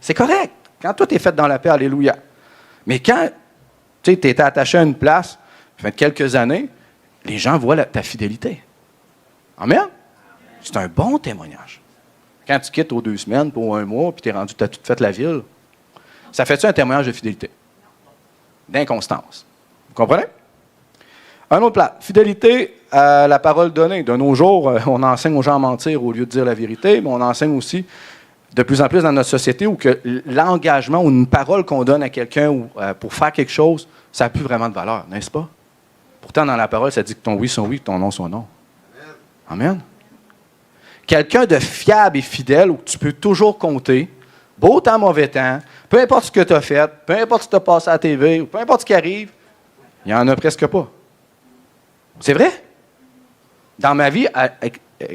c'est correct. Quand tout est fait dans la paix, alléluia. Mais quand tu étais attaché à une place, ça fait quelques années, les gens voient ta fidélité. Amen? C'est un bon témoignage. Quand tu quittes aux 2 semaines, pour 1 mois, puis tu es rendu, tu as tout fait la ville, ça fait-tu un témoignage de fidélité? D'inconstance. Vous comprenez? Un autre plat. Fidélité à la parole donnée. De nos jours, on enseigne aux gens à mentir au lieu de dire la vérité, mais on enseigne aussi de plus en plus dans notre société où que l'engagement ou une parole qu'on donne à quelqu'un pour faire quelque chose, ça n'a plus vraiment de valeur, n'est-ce pas? Pourtant, dans la parole, ça dit que ton oui soit oui, que ton non soit non. Amen. Quelqu'un de fiable et fidèle où tu peux toujours compter, beau temps, mauvais temps, peu importe ce que tu as fait, peu importe ce que tu as passé à la TV, ou peu importe ce qui arrive, il n'y en a presque pas. C'est vrai? Dans ma vie,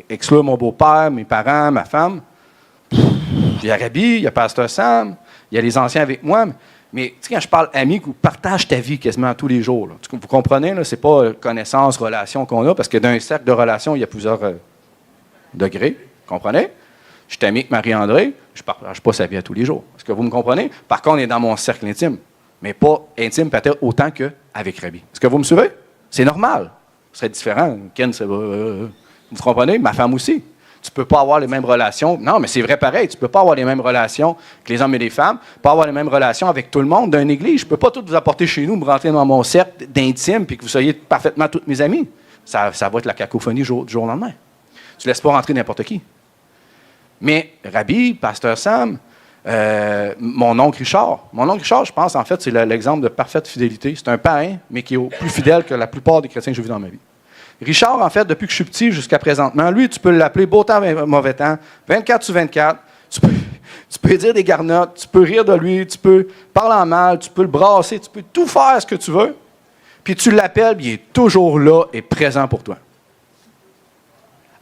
exclure mon beau-père, mes parents, ma femme, il y a Rabi, il y a Pasteur Sam, il y a les anciens avec moi, mais tu sais, quand je parle amis, partage ta vie quasiment tous les jours. Là. Vous comprenez, ce n'est pas connaissance, relation qu'on a, parce que d'un cercle de relations, il y a plusieurs degrés. Vous comprenez? Je suis ami avec Marie-André, je ne partage pas sa vie à tous les jours. Est-ce que vous me comprenez? Par contre, on est dans mon cercle intime, mais pas intime peut-être autant qu'avec Rabi. Est-ce que vous me suivez? C'est normal. Ce serait différent. Ken, vous comprenez? Ma femme aussi. Tu ne peux pas avoir les mêmes relations. Non, mais c'est vrai pareil. Tu ne peux pas avoir les mêmes relations que les hommes et les femmes. Tu ne peux pas avoir les mêmes relations avec tout le monde d'une église. Je ne peux pas tout vous apporter chez nous, me rentrer dans mon cercle d'intime puis que vous soyez parfaitement tous mes amis. Ça va être la cacophonie du jour au lendemain. Tu ne laisses pas rentrer n'importe qui. Mais Rabi, Pasteur Sam, mon oncle Richard. Mon oncle Richard, je pense, en fait, c'est l'exemple de parfaite fidélité. C'est un parrain, mais qui est plus fidèle que la plupart des chrétiens que j'ai vus dans ma vie. Richard, en fait, depuis que je suis petit jusqu'à présentement, lui, tu peux l'appeler beau temps, mauvais temps, 24/24. Tu peux dire des garnottes, tu peux rire de lui, tu peux parler en mal, tu peux le brasser, tu peux tout faire ce que tu veux. Puis tu l'appelles, puis il est toujours là et présent pour toi.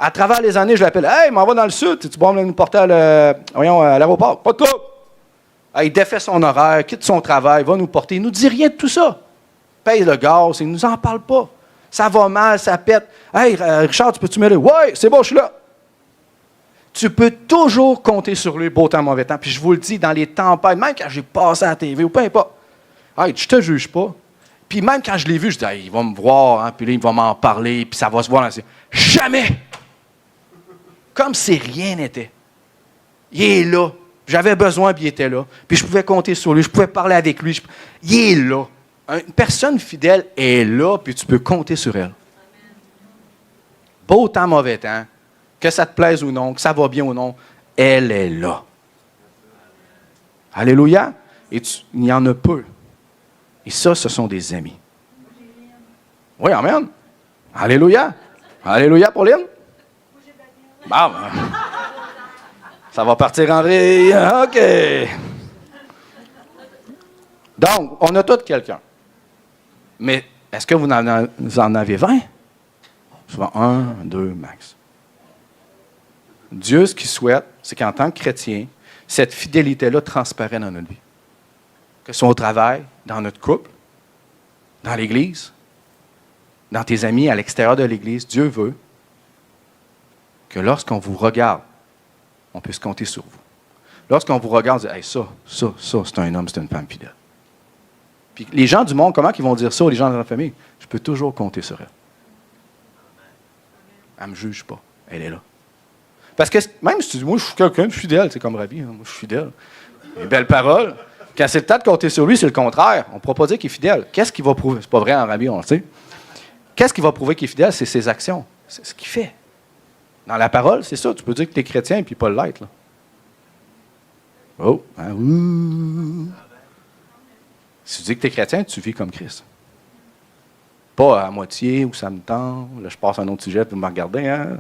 À travers les années, je l'appelle. Hey, m'en va dans le sud. Tu vas nous porter à l'aéroport. Pas de trouble. Il défait son horaire, quitte son travail, va nous porter. Il ne nous dit rien de tout ça. Paye le gaz, il ne nous en parle pas. Ça va mal, ça pète. Hey, Richard, tu peux-tu m'aider? Oui, c'est bon, je suis là. Tu peux toujours compter sur lui, beau temps, mauvais temps. Puis je vous le dis, dans les tempêtes, même quand j'ai passé à la TV ou peu importe, hey, je te juge pas. Puis même quand je l'ai vu, je dis, hey, il va me voir, hein, puis là, il va m'en parler, puis ça va se voir. Jamais! Comme si rien n'était. Il est là. J'avais besoin, puis il était là. Puis je pouvais compter sur lui, je pouvais parler avec lui. Il est là. Une personne fidèle est là, puis tu peux compter sur elle. Beau temps, mauvais temps, que ça te plaise ou non, que ça va bien ou non, elle est là. Alléluia. Et il y en a peu. Et ça, ce sont des amis. Oui, amen. Alléluia. Alléluia, Pauline. Bon, ça va partir en rire. OK. Donc, on a tous quelqu'un. Mais est-ce que vous en avez 20? Souvent 1, 2, max. Dieu, ce qu'il souhaite, c'est qu'en tant que chrétien, cette fidélité-là transparaît dans notre vie. Que ce soit au travail, dans notre couple, dans l'Église, dans tes amis à l'extérieur de l'Église, Dieu veut que lorsqu'on vous regarde, on puisse compter sur vous. Lorsqu'on vous regarde, on dit, hey, ça, c'est un homme, c'est une femme fidèle. Puis les gens du monde, comment ils vont dire ça, les gens de la famille? Je peux toujours compter sur elle. Elle ne me juge pas. Elle est là. Parce que même si tu dis, moi, je suis quelqu'un de fidèle, c'est comme Rabbi, hein, moi, je suis fidèle. Des belles paroles. Quand c'est le temps de compter sur lui, c'est le contraire. On ne pourra pas dire qu'il est fidèle. Qu'est-ce qu'il va prouver? C'est pas vrai en Rabbi, on le sait. Qu'est-ce qui va prouver qu'il est fidèle? C'est ses actions. C'est ce qu'il fait. Dans la parole, c'est ça. Tu peux dire que tu es chrétien et puis pas l'être. Là. Oh, hein, ouh. Si tu dis que tu es chrétien, tu vis comme Christ. Pas à moitié, où ça me tente. Là, je passe à un autre sujet, puis vous me regardez. Hein?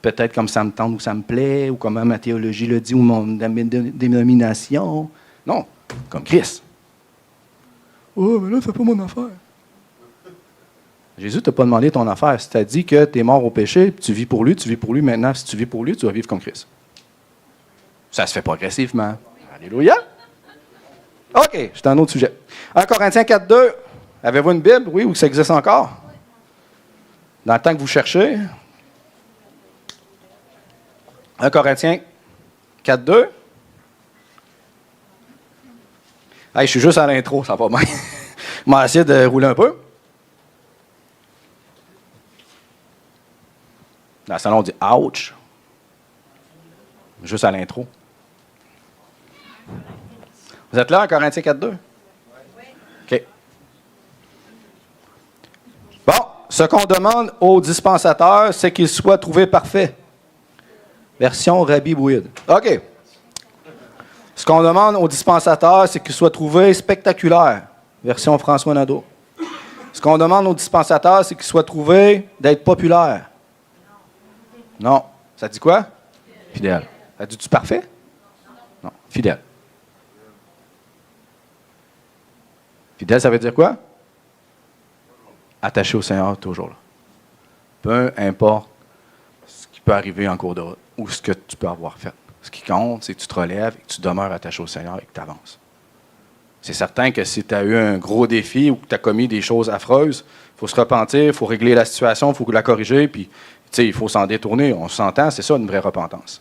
Peut-être comme ça me tente, ou ça me plaît, ou comme ma théologie le dit, ou mon dénomination. Non, comme Christ. Oh, mais là, fais pas mon affaire. Jésus ne t'a pas demandé ton affaire. Si tu as dit que tu es mort au péché, tu vis pour lui, maintenant, si tu vis pour lui, tu vas vivre comme Christ. Ça se fait progressivement. Alléluia. OK, c'est un autre sujet. 1 Corinthiens 4.2. Avez-vous une Bible? Oui, ou ça existe encore? Dans le temps que vous cherchez. 1 Corinthiens 4.2. Hey, je suis juste à l'intro, ça va bien. Je vais essayer de rouler un peu. Dans le salon, on dit « ouch ». Juste à l'intro. Vous êtes là, en Corinthiens 4.2? OK. Bon, ce qu'on demande aux dispensateurs, c'est qu'ils soient trouvés parfaits. Version Rabbi Bouid. OK. Ce qu'on demande aux dispensateurs, c'est qu'ils soient trouvés spectaculaires. Version François Nadeau. Ce qu'on demande aux dispensateurs, c'est qu'ils soient trouvés d'être populaires. Non. Ça dit quoi? Fidèle. Ça dit-tu parfait? Non. Fidèle. Fidèle, ça veut dire quoi? Attaché au Seigneur toujours là. Peu importe ce qui peut arriver en cours de route ou ce que tu peux avoir fait. Ce qui compte, c'est que tu te relèves et que tu demeures attaché au Seigneur et que tu avances. C'est certain que si tu as eu un gros défi ou que tu as commis des choses affreuses, il faut se repentir, il faut régler la situation, il faut la corriger, puis il faut s'en détourner. On s'entend, c'est ça une vraie repentance.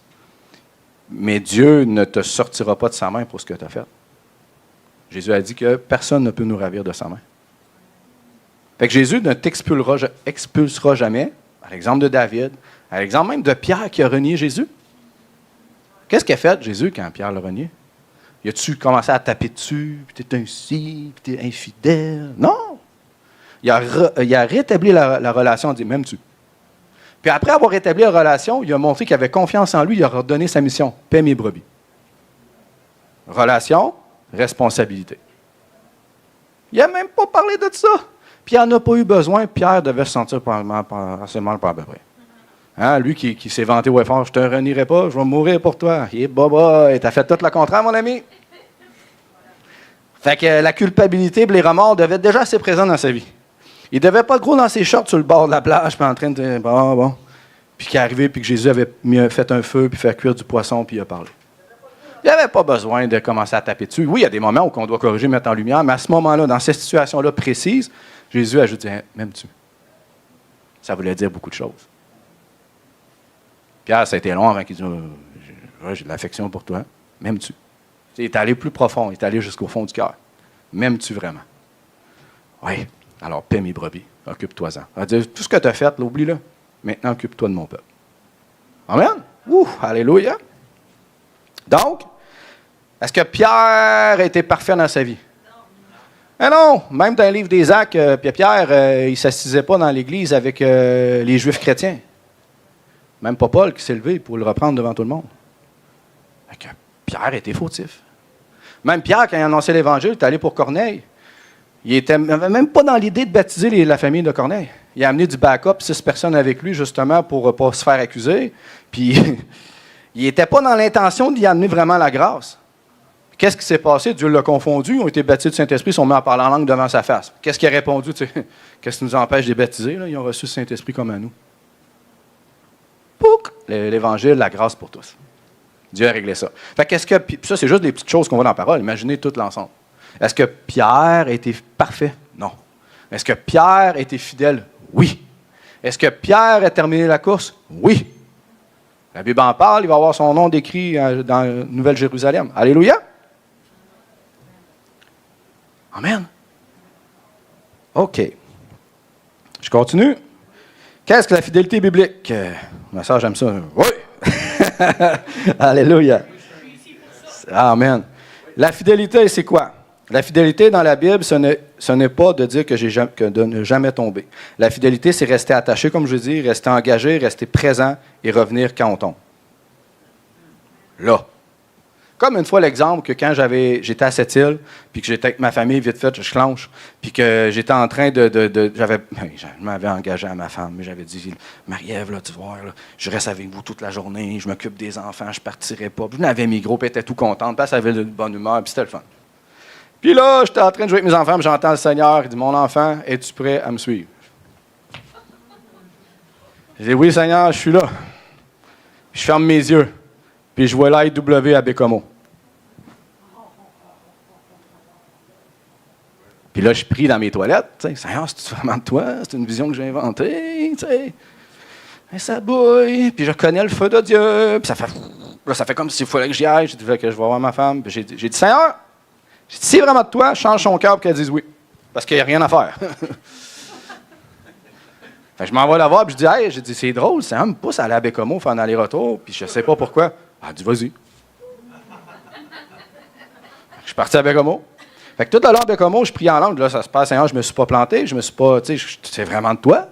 Mais Dieu ne te sortira pas de sa main pour ce que tu as fait. Jésus a dit que personne ne peut nous ravir de sa main. Fait que Jésus ne t'expulsera jamais, à l'exemple de David, à l'exemple même de Pierre qui a renié Jésus. Qu'est-ce qu'il a fait, Jésus, quand Pierre l'a renié? Y a-tu commencé à taper dessus, puis t'es ainsi, puis t'es infidèle? Non! Il a rétabli la relation, il a dit, m'aimes-tu? Puis après avoir rétabli la relation, il a montré qu'il avait confiance en lui, il a redonné sa mission, paix mes brebis. Relation, responsabilité. Il n'a même pas parlé de ça. Puis il n'en a pas eu besoin. Pierre devait se sentir assez mal par à peu près. Hein, lui qui s'est vanté au effort, je ne te renierai pas, je vais mourir pour toi. Il est baba, et t'as fait tout le contraire, mon ami. Fait que la culpabilité et les remords devaient être déjà assez présents dans sa vie. Il ne devait pas être gros dans ses shorts sur le bord de la plage, puis en train de... Bon. puis qui est arrivé, puis que Jésus avait fait un feu, puis fait cuire du poisson, puis il a parlé. Il n'y avait pas besoin de commencer à taper dessus. Oui, il y a des moments où on doit corriger, mettre en lumière, mais à ce moment-là, dans cette situation-là précise, Jésus a juste dit, m'aimes-tu? Ça voulait dire beaucoup de choses. Pierre, ça a été long avant qu'il dise, j'ai de l'affection pour toi. M'aimes-tu? Il est allé plus profond, il est allé jusqu'au fond du cœur. M'aimes-tu vraiment? Oui. Alors, paie mes brebis, occupe-toi-en. Il va dire, tout ce que tu as fait, là, oublie-le. Maintenant, occupe-toi de mon peuple. Amen? Alléluia! Donc, est-ce que Pierre a été parfait dans sa vie? Non. Non, même dans le livre des Actes, Pierre, il ne s'assisait pas dans l'église avec les Juifs chrétiens. Même pas Paul qui s'est levé pour le reprendre devant tout le monde. Fait que Pierre était fautif. Même Pierre, quand il a annoncé l'Évangile, il est allé pour Corneille. Il n'avait même pas dans l'idée de baptiser la famille de Corneille. Il a amené du backup, 6 personnes avec lui, justement, pour ne pas se faire accuser. Puis, il n'était pas dans l'intention d'y amener vraiment la grâce. Qu'est-ce qui s'est passé? Dieu l'a confondu. Ils ont été baptisés du Saint-Esprit, ils sont mis à parler en langue devant sa face. Qu'est-ce qu'il a répondu? Qu'est-ce qui nous empêche de les baptiser? Là? Ils ont reçu le Saint-Esprit comme à nous. Pouc! L'Évangile, la grâce pour tous. Dieu a réglé ça. Fait qu'est-ce que, ça, c'est juste des petites choses qu'on voit dans la parole. Imaginez tout l'ensemble. Est-ce que Pierre a été parfait? Non. Est-ce que Pierre a été fidèle? Oui. Est-ce que Pierre a terminé la course? Oui. La Bible en parle, il va avoir son nom décrit dans la Nouvelle-Jérusalem. Alléluia. Amen. OK. Je continue. Qu'est-ce que la fidélité biblique? Ma soeur, j'aime ça. Oui. Alléluia. Amen. La fidélité, c'est quoi? La fidélité dans la Bible, ce n'est pas de dire que de ne jamais tomber. La fidélité, c'est rester attaché, comme je dis, rester engagé, rester présent et revenir quand on tombe. Là. Comme une fois l'exemple que quand j'étais à cette île, puis que j'étais avec ma famille, vite fait, je clenche, puis que j'étais en train je m'avais engagé à ma femme, mais j'avais dit, Marie-Ève, là, tu vois, là, je reste avec vous toute la journée, je m'occupe des enfants, je ne partirai pas. Puis je n'avais mes groupes, elle était tout contente, puis elle avait de bonne humeur, puis c'était le fun. Puis là, j'étais en train de jouer avec mes enfants, puis j'entends le Seigneur, il dit, mon enfant, es-tu prêt à me suivre? Je dis, oui, Seigneur, je suis là. Je ferme mes yeux. Puis je vois l'IW à Bécomo. Puis là, je prie dans mes toilettes. Seigneur, c'est vraiment de toi? C'est une vision que j'ai inventée. Et ça bouille. Puis je connais le feu de Dieu. Puis ça fait comme s'il fallait que j'y aille. J'ai dit que je vais voir ma femme. Puis j'ai dit, Seigneur, si c'est vraiment de toi, change son cœur pour qu'elle dise oui. Parce qu'il n'y a rien à faire. Fait que je m'en vais la voir. Puis je dis, hey, j'ai dit, c'est drôle. Ça me pousse à aller à Bécomo faire un aller-retour. Puis je ne sais pas pourquoi. Elle dit, vas-y. Je suis parti à Bécomo. Fait que tout à l'heure à Bécomo, je prie en langue. Là, ça se passe, Seigneur, je ne me suis pas planté. Je me suis pas, c'est vraiment de toi.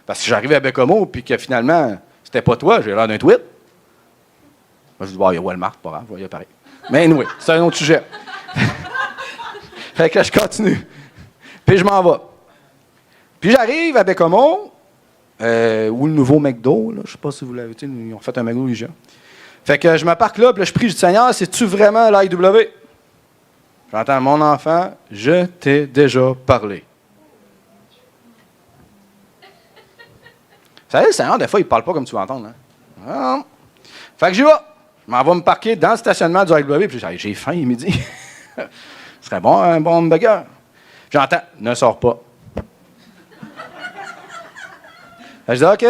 Parce que j'arrivais à Bécomo, puis que finalement, c'était pas toi. J'ai l'air d'un tweet. Moi, je dis, il y a Walmart, pas grave, il y a pareil. Mais oui, c'est un autre sujet. Fait que là, je continue. Puis je m'en vais. Puis j'arrive à Bécomo, ou le nouveau McDo, là, je ne sais pas si vous l'avez vu, ils ont fait un McDo Légion. Fait que je me parque là, puis là, je prie, je dis, Seigneur, c'est-tu vraiment l'IW? J'entends, mon enfant, je t'ai déjà parlé. Vous savez, le Seigneur, des fois, il ne parle pas comme tu vas entendre. Hein? Non. Fait que j'y vais. Je m'en vais me parquer dans le stationnement du IW, puis j'ai faim, il est midi. Ce serait bon, un bon hamburger. J'entends, ne sors pas. Je dis, OK.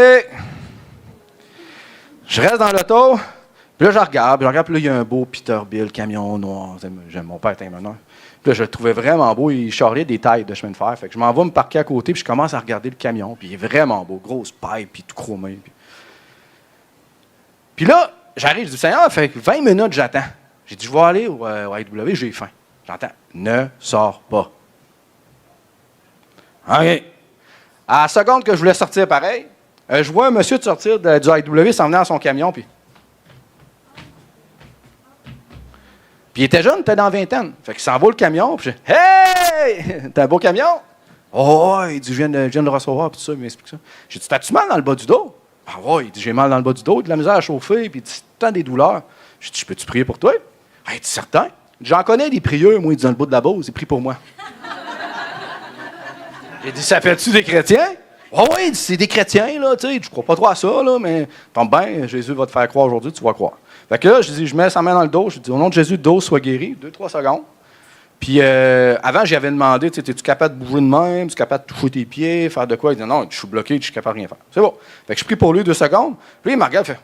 Je reste dans l'auto. Puis là, je regarde, puis là, il y a un beau Peterbilt, camion noir. J'aime mon père est un meneur. Puis là, je le trouvais vraiment beau. Il charriait des tailles de chemin de fer. Fait que je m'en vais me parquer à côté, puis je commence à regarder le camion. Puis il est vraiment beau. Grosse paille, puis tout chromé. Puis là, j'arrive, je dis, Seigneur, fait 20 minutes, j'attends. J'ai dit, je vais aller au IW, j'ai faim. J'entends, ne sors pas. OK. À la seconde que je voulais sortir pareil, je vois un monsieur de sortir du IW s'en venir à son camion, puis il était jeune, il était dans la vingtaine. Fait qu'il s'en va le camion, puis je dis, hey! T'as un beau camion? Oh, il dit, je viens de le recevoir, puis tout ça, il m'explique ça. J'ai dit, t'as-tu mal dans le bas du dos? Ah ouais, il dit, j'ai mal dans le bas du dos, de la misère à chauffer, puis tant des douleurs. J'ai dit, peux-tu prier pour toi? Ah, il dit, certain. J'en connais des prieux, moi, il dit, dans le bout de la Beauce, il prie pour moi. J'ai dit, ça fait-tu des chrétiens? Oh oui, c'est des chrétiens, là, tu sais, je crois pas trop à ça, là, mais tombe bien, Jésus va te faire croire aujourd'hui, tu vas croire. Fait que là, je mets sa main dans le dos, je dis, au nom de Jésus, le dos soit guéri, 2-3 secondes. Puis avant, j'avais demandé, tu sais, es-tu capable de bouger de même, es-tu capable de toucher tes pieds, faire de quoi? Il dit, non, je suis bloqué, je suis capable de rien faire. C'est bon. Fait que je prie pour lui 2 secondes, puis il me regarde, il fait,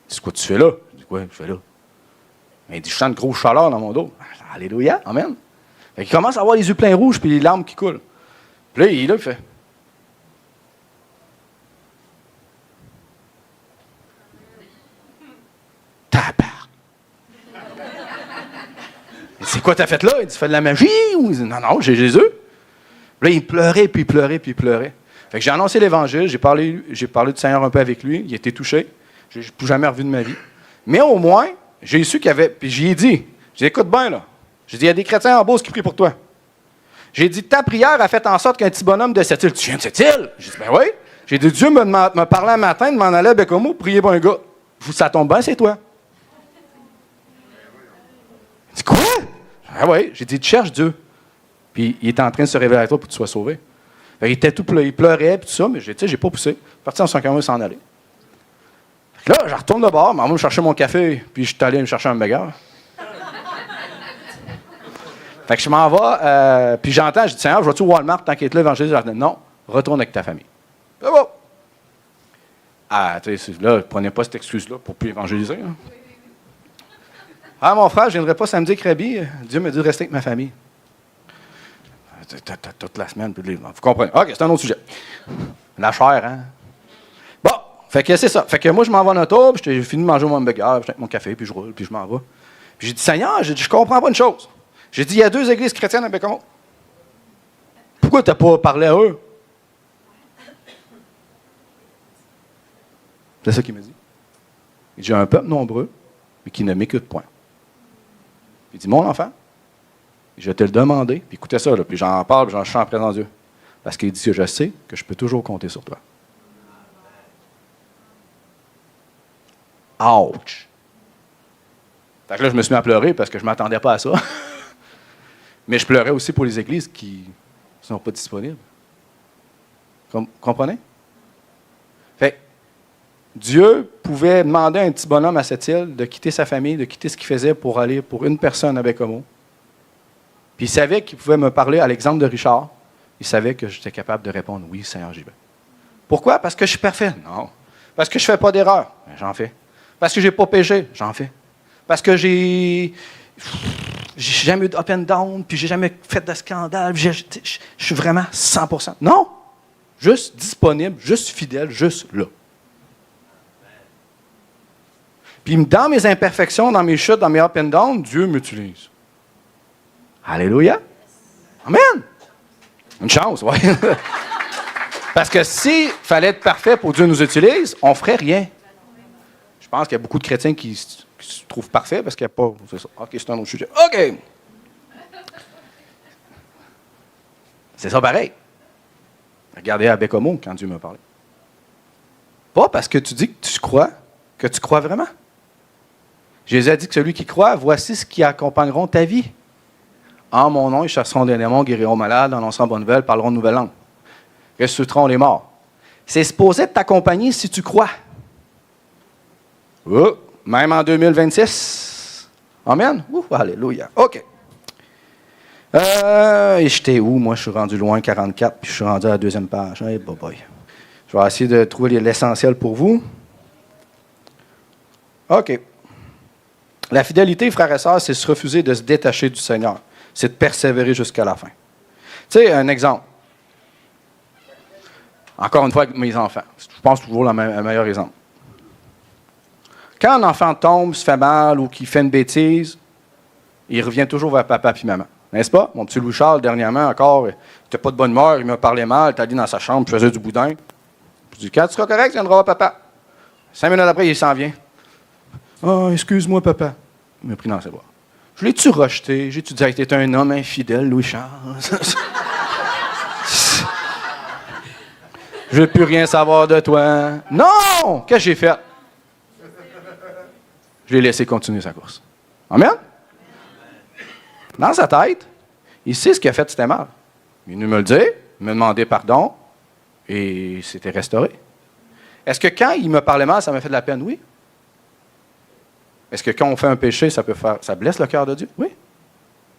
c'est quoi tu fais là? Je dis, quoi, je fais là? Il dit, je sens une grosse chaleur dans mon dos. Alléluia, amen. Fait qu'il commence à avoir les yeux pleins rouges, puis les larmes qui coulent. Puis là, il fait. Tabarnak. C'est quoi t'as fait là? Il dit, tu fais de la magie? Ou... Il dit, non, j'ai Jésus. Puis là, il pleurait, puis il pleurait, puis il pleurait. Fait que j'ai annoncé l'Évangile, j'ai parlé du Seigneur un peu avec lui, il a été touché. Je n'ai plus jamais revu de ma vie. Mais au moins, j'ai su qu'il y avait. Puis j'y ai dit, écoute bien, là. J'ai dit, il y a des chrétiens en Beauce qui prient pour toi. J'ai dit, ta prière a fait en sorte qu'un petit bonhomme de cette île, tu viens de cette île? J'ai dit, ben oui. J'ai dit, Dieu me parlait un matin de m'en aller à Bécomo, prier pour un gars. Ça tombe bien, c'est toi. Il dit, quoi? Ah oui. J'ai dit, tu cherches Dieu. Puis il était en train de se révéler à toi pour que tu sois sauvé. Il pleurait, puis tout ça, mais j'ai pas poussé. Parti en 140 s'en aller. Là, je retourne de bord, maman me chercher mon café, puis je suis allé me chercher un bagarre. Fait que je m'en vais, puis j'entends, je dis, Seigneur, je vais-tu au Walmart tant qu'il est là, évangéliste? Je dis, non, retourne avec ta famille. C'est bon. Ah, tu sais, là, prenez pas cette excuse-là pour plus évangéliser. Hein. Ah, mon frère, je viendrai pas samedi avec Rabbi. Dieu m'a dit de rester avec ma famille. Toute la semaine, puis vous comprenez. OK, c'est un autre sujet. La chair, hein? Bon, fait que c'est ça. Fait que moi, je m'en vais en auto, puis j'ai fini de manger mon hamburger, puis avec mon café, puis je roule, puis je m'en vais. Puis j'ai dit, Seigneur, je comprends pas une chose. J'ai dit, il y a 2 églises chrétiennes à Bécomo. Pourquoi tu n'as pas parlé à eux? C'est ça qu'il m'a dit. Il dit, j'ai un peuple nombreux, mais qui ne m'écoute point. Il dit, mon enfant, je vais te le demander, puis écoutez ça, là, puis j'en parle, puis j'en chante présent à Dieu. Parce qu'il dit que je sais que je peux toujours compter sur toi. Ouch! Fait que là, je me suis mis à pleurer parce que je ne m'attendais pas à ça. Mais je pleurais aussi pour les églises qui ne sont pas disponibles. Comprenez? Fait Dieu pouvait demander à un petit bonhomme à cette île de quitter sa famille, de quitter ce qu'il faisait pour aller pour une personne à Bécomo. Puis il savait qu'il pouvait me parler, à l'exemple de Richard, il savait que j'étais capable de répondre « Oui, Seigneur, j'y vais ». Pourquoi? Parce que je suis parfait? Non. Parce que je ne fais pas d'erreur? J'en fais. Parce que je n'ai pas péché? J'en fais. Parce que j'ai jamais eu d'up and down, puis j'ai jamais fait de scandale, je suis vraiment 100%. Non! Juste disponible, juste fidèle, juste là. Puis dans mes imperfections, dans mes chutes, dans mes up and down, Dieu m'utilise. Alléluia! Amen! Une chance, oui. Parce que s'il fallait être parfait pour que Dieu nous utilise, on ne ferait rien. Je pense qu'il y a beaucoup de chrétiens qui se trouvent parfaits parce qu'il n'y a pas... C'est ça. OK, c'est un autre sujet. OK! C'est ça pareil. Regardez à Bécomo quand Dieu m'a parlé. Pas parce que tu dis que tu crois vraiment. Jésus a dit que celui qui croit, voici ce qui accompagneront ta vie. En mon nom, ils chasseront des démons, guériront malades, annonceront bonne nouvelle, parleront de nouvelles langues. Ressusciteront les morts. C'est supposé t'accompagner si tu crois. Oh, même en 2026. Amen. Alléluia. OK. Et j'étais où? Moi, je suis rendu loin, 44, puis je suis rendu à la 2e page. Hey, boy. Je vais essayer de trouver l'essentiel pour vous. OK. La fidélité, frères et sœurs, c'est se refuser de se détacher du Seigneur. C'est de persévérer jusqu'à la fin. Tu sais, un exemple. Encore une fois, avec mes enfants. Je pense toujours le meilleur exemple. Quand un enfant tombe, se fait mal ou qu'il fait une bêtise, il revient toujours vers papa et maman. N'est-ce pas? Mon petit Louis-Charles, dernièrement, encore, il n'était pas de bonne humeur, il m'a parlé mal, il est allé dans sa chambre, il faisait du boudin. Je dis, quand tu seras correct, tu viendras voir papa. 5 minutes après, il s'en vient. Ah, excuse-moi, papa. Il m'a pris dans ses bras. Je l'ai-tu rejeté? J'ai-tu dit que tu étais un homme infidèle, Louis-Charles? Je ne veux plus rien savoir de toi. Non! Qu'est-ce que j'ai fait? Je l'ai laissé continuer sa course. Amen? Dans sa tête, il sait ce qu'il a fait, c'était mal. Il est venu me le dire, Il m'a demandé pardon et c'était restauré. Est-ce que quand il me parlait mal, ça m'a fait de la peine? Oui. Est-ce que quand on fait un péché, ça blesse le cœur de Dieu? Oui.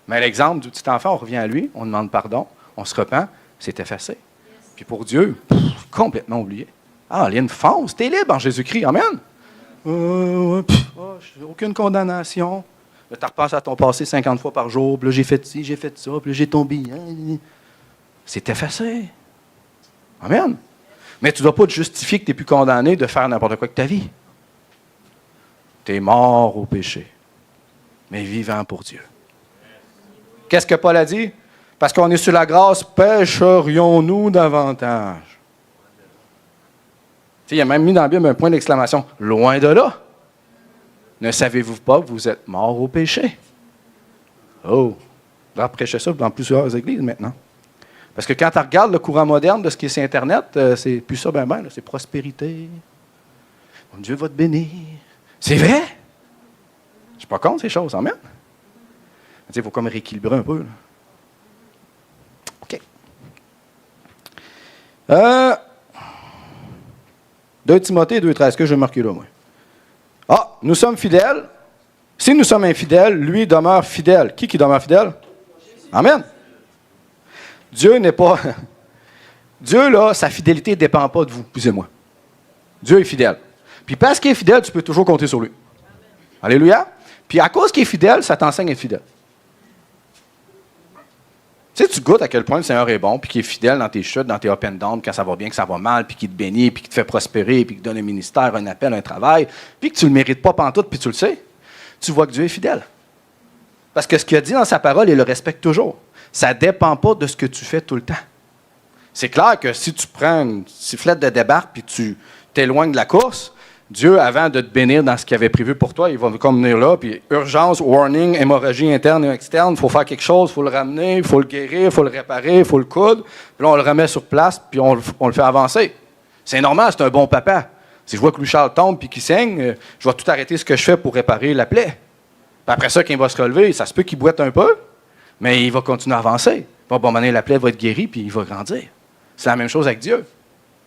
Mais l'exemple du petit enfant, on revient à lui, on demande pardon, on se repent, c'est effacé. Puis pour Dieu, complètement oublié. Ah, Lynn, fonce, t'es libre en Jésus-Christ. Amen. J'ai aucune condamnation. Là, tu repasses à ton passé 50 fois par jour. Puis là, j'ai fait ci, j'ai fait ça. Puis là, j'ai tombé. C'est effacé. Amen. Mais tu ne dois pas te justifier que tu n'es plus condamné de faire n'importe quoi avec ta vie. Tu es mort au péché, mais vivant pour Dieu. Qu'est-ce que Paul a dit? Parce qu'on est sur la grâce, pécherions-nous davantage? Il a même mis dans la Bible un point d'exclamation. Loin de là. Ne savez-vous pas que vous êtes morts au péché? Oh! On va prêcher ça dans plusieurs églises maintenant. Parce que quand tu regardes le courant moderne de ce qui est sur Internet, c'est plus ça, c'est prospérité. Dieu va te bénir. C'est vrai? Je ne suis pas contre ces choses, amen? Il faut comme rééquilibrer un peu. Là. OK. 2 Timothée 2,13, ce que je vais marquer là, moi. Ah, nous sommes fidèles. Si nous sommes infidèles, lui demeure fidèle. Qui demeure fidèle? Amen. Dieu n'est pas... Dieu, là, sa fidélité ne dépend pas de vous, plus et moi. Dieu est fidèle. Puis parce qu'il est fidèle, tu peux toujours compter sur lui. Alléluia. Puis à cause qu'il est fidèle, ça t'enseigne à être fidèle. Tu sais, tu goûtes à quel point le Seigneur est bon, puis qu'il est fidèle dans tes chutes, dans tes up and down, quand ça va bien, que ça va mal, puis qu'il te bénit, puis qu'il te fait prospérer, puis qu'il te donne un ministère, un appel, un travail, puis que tu ne le mérites pas pantoute, puis tu le sais. Tu vois que Dieu est fidèle. Parce que ce qu'il a dit dans sa parole, il le respecte toujours. Ça ne dépend pas de ce que tu fais tout le temps. C'est clair que si tu prends une sifflette de débarque, puis tu t'éloignes de la course, Dieu, avant de te bénir dans ce qu'il avait prévu pour toi, il va comme venir là, puis urgence, warning, hémorragie interne et externe, il faut faire quelque chose, il faut le ramener, il faut le guérir, il faut le réparer, il faut le coudre. Puis là, on le remet sur place, puis on le fait avancer. C'est normal, c'est un bon papa. Si je vois que Louis-Charles tombe puis qu'il saigne, je vais tout arrêter ce que je fais pour réparer la plaie. Puis après ça, quand il va se relever, ça se peut qu'il boite un peu, mais il va continuer à avancer. Puis à un moment donné, la plaie va être guérie, puis il va grandir. C'est la même chose avec Dieu.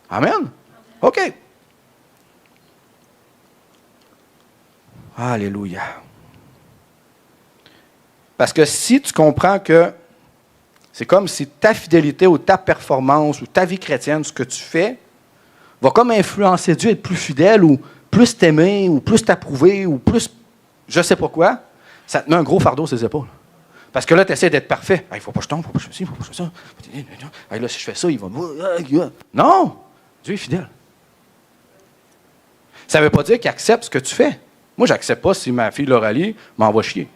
Amen? OK. Alléluia. Parce que si tu comprends que c'est comme si ta fidélité ou ta performance ou ta vie chrétienne, ce que tu fais, va comme influencer Dieu, être plus fidèle ou plus t'aimer ou plus t'approuver ou plus je ne sais pas quoi, ça te met un gros fardeau sur les épaules. Parce que là, tu essaies d'être parfait. Il ne faut pas que je tombe, il ne faut pas que je fasse ci, il ne faut pas que je fasse ça. Là, si je fais ça, il va... Non! Dieu est fidèle. Ça ne veut pas dire qu'il accepte ce que tu fais. Moi, je n'accepte pas si ma fille Lauralie m'envoie chier.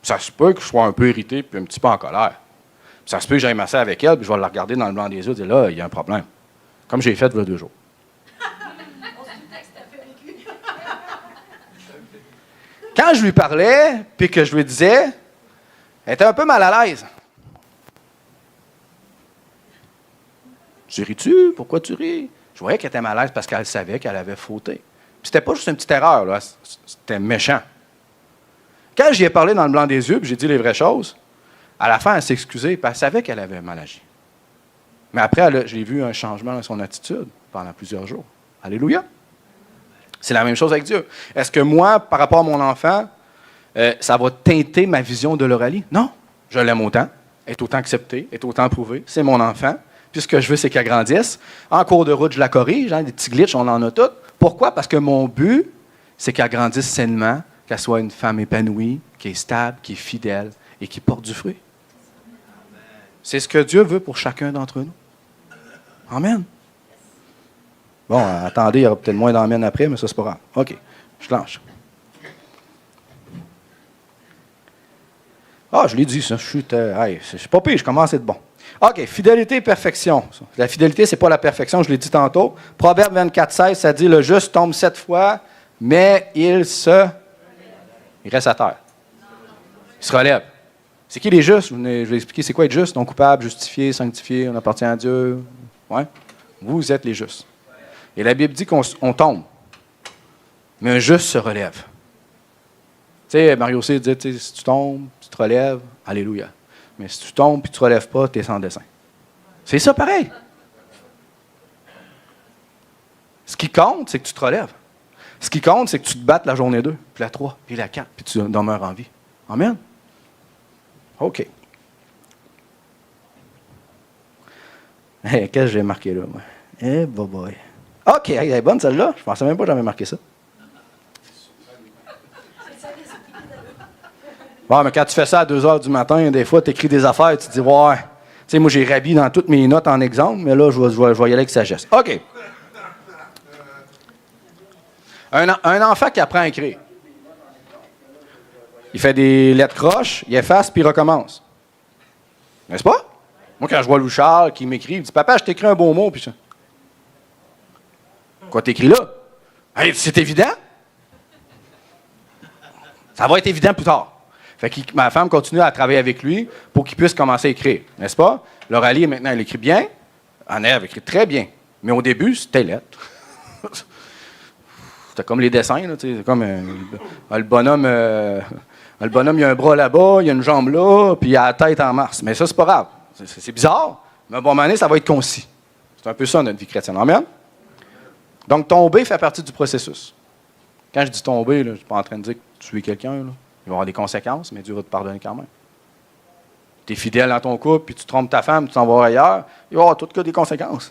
Ça se peut que je sois un peu irrité puis un petit peu en colère. Ça se peut que j'aille masser avec elle puis je vais la regarder dans le blanc des yeux et dire là, il y a un problème. Comme j'ai fait il y a 2 jours. Quand je lui parlais puis que je lui disais, elle était un peu mal à l'aise. Tu ris-tu? Pourquoi tu ris? Je voyais qu'elle était mal à l'aise parce qu'elle savait qu'elle avait fauté. Puis c'était pas juste une petite erreur, là. C'était méchant. Quand j'y ai parlé dans le blanc des yeux, puis j'ai dit les vraies choses, à la fin, elle s'est excusée, puis elle savait qu'elle avait mal agi. Mais après, j'ai vu un changement dans son attitude pendant plusieurs jours. Alléluia. C'est la même chose avec Dieu. Est-ce que moi, par rapport à mon enfant, ça va teinter ma vision de l'Aurélie? Non. Je l'aime autant. Elle est autant acceptée, elle est autant approuvée. C'est mon enfant. Puis ce que je veux, c'est qu'elle grandisse. En cours de route, je la corrige. Des petits glitches, on en a tous. Pourquoi? Parce que mon but, c'est qu'elle grandisse sainement, qu'elle soit une femme épanouie, qui est stable, qui est fidèle et qui porte du fruit. C'est ce que Dieu veut pour chacun d'entre nous. Amen. Bon, attendez, il y aura peut-être moins d'amens après, mais ça, c'est pas grave. OK, je lâche. Ah, je l'ai dit, ça. Je suis pas pire, je commence à être bon. OK, fidélité et perfection. La fidélité, ce n'est pas la perfection, je l'ai dit tantôt. Proverbe 24,16, ça dit « Le juste tombe 7 fois, mais il reste à terre. Il se relève. » C'est qui les justes? Je vais expliquer c'est quoi être juste. Non coupable, justifié, sanctifié, on appartient à Dieu. Ouais. Vous êtes les justes. Et la Bible dit qu'on tombe. Mais un juste se relève. Tu sais, Mario C. dit, si tu tombes, tu te relèves, alléluia. Mais si tu tombes et tu ne te relèves pas, tu es sans dessein. C'est ça pareil. Ce qui compte, c'est que tu te relèves. Ce qui compte, c'est que tu te battes la journée 2, puis la 3, puis la 4, puis tu demeures en vie. Amen? OK. Hey, qu'est-ce que j'ai marqué là, moi? Eh, boy. OK, elle est bonne celle-là. Je pensais même pas que j'avais marqué ça. Bon, mais quand tu fais ça à 2 heures du matin, des fois, tu écris des affaires, tu te dis, ouais. Tu sais, moi, j'ai rabi dans toutes mes notes en exemple, mais là, je vais y aller avec sagesse. OK. Un enfant qui apprend à écrire. Il fait des lettres croches, il efface, puis il recommence. N'est-ce pas? Moi, quand je vois Louis Charles qui m'écrit, il dit, papa, je t'écris un beau mot, puis ça. Quoi t'écris là? Hey, c'est évident? Ça va être évident plus tard. Fait que ma femme continue à travailler avec lui pour qu'il puisse commencer à écrire, n'est-ce pas? Laurelie, maintenant, elle écrit bien. Anne, elle écrit très bien. Mais au début, c'était lettre. C'était comme les dessins, là, tu sais, c'est comme le bonhomme, il a un bras là-bas, il a une jambe là, puis il a la tête en Mars. Mais ça, c'est pas grave. C'est bizarre, mais à un moment donné, ça va être concis. C'est un peu ça, notre vie chrétienne. Amen? Donc, tomber fait partie du processus. Quand je dis tomber, là, je ne suis pas en train de dire que tuer quelqu'un. Là. Il va y avoir des conséquences, mais Dieu va te pardonner quand même. Tu es fidèle dans ton couple, puis tu trompes ta femme, tu t'en vas ailleurs, il va y avoir tout cas des conséquences.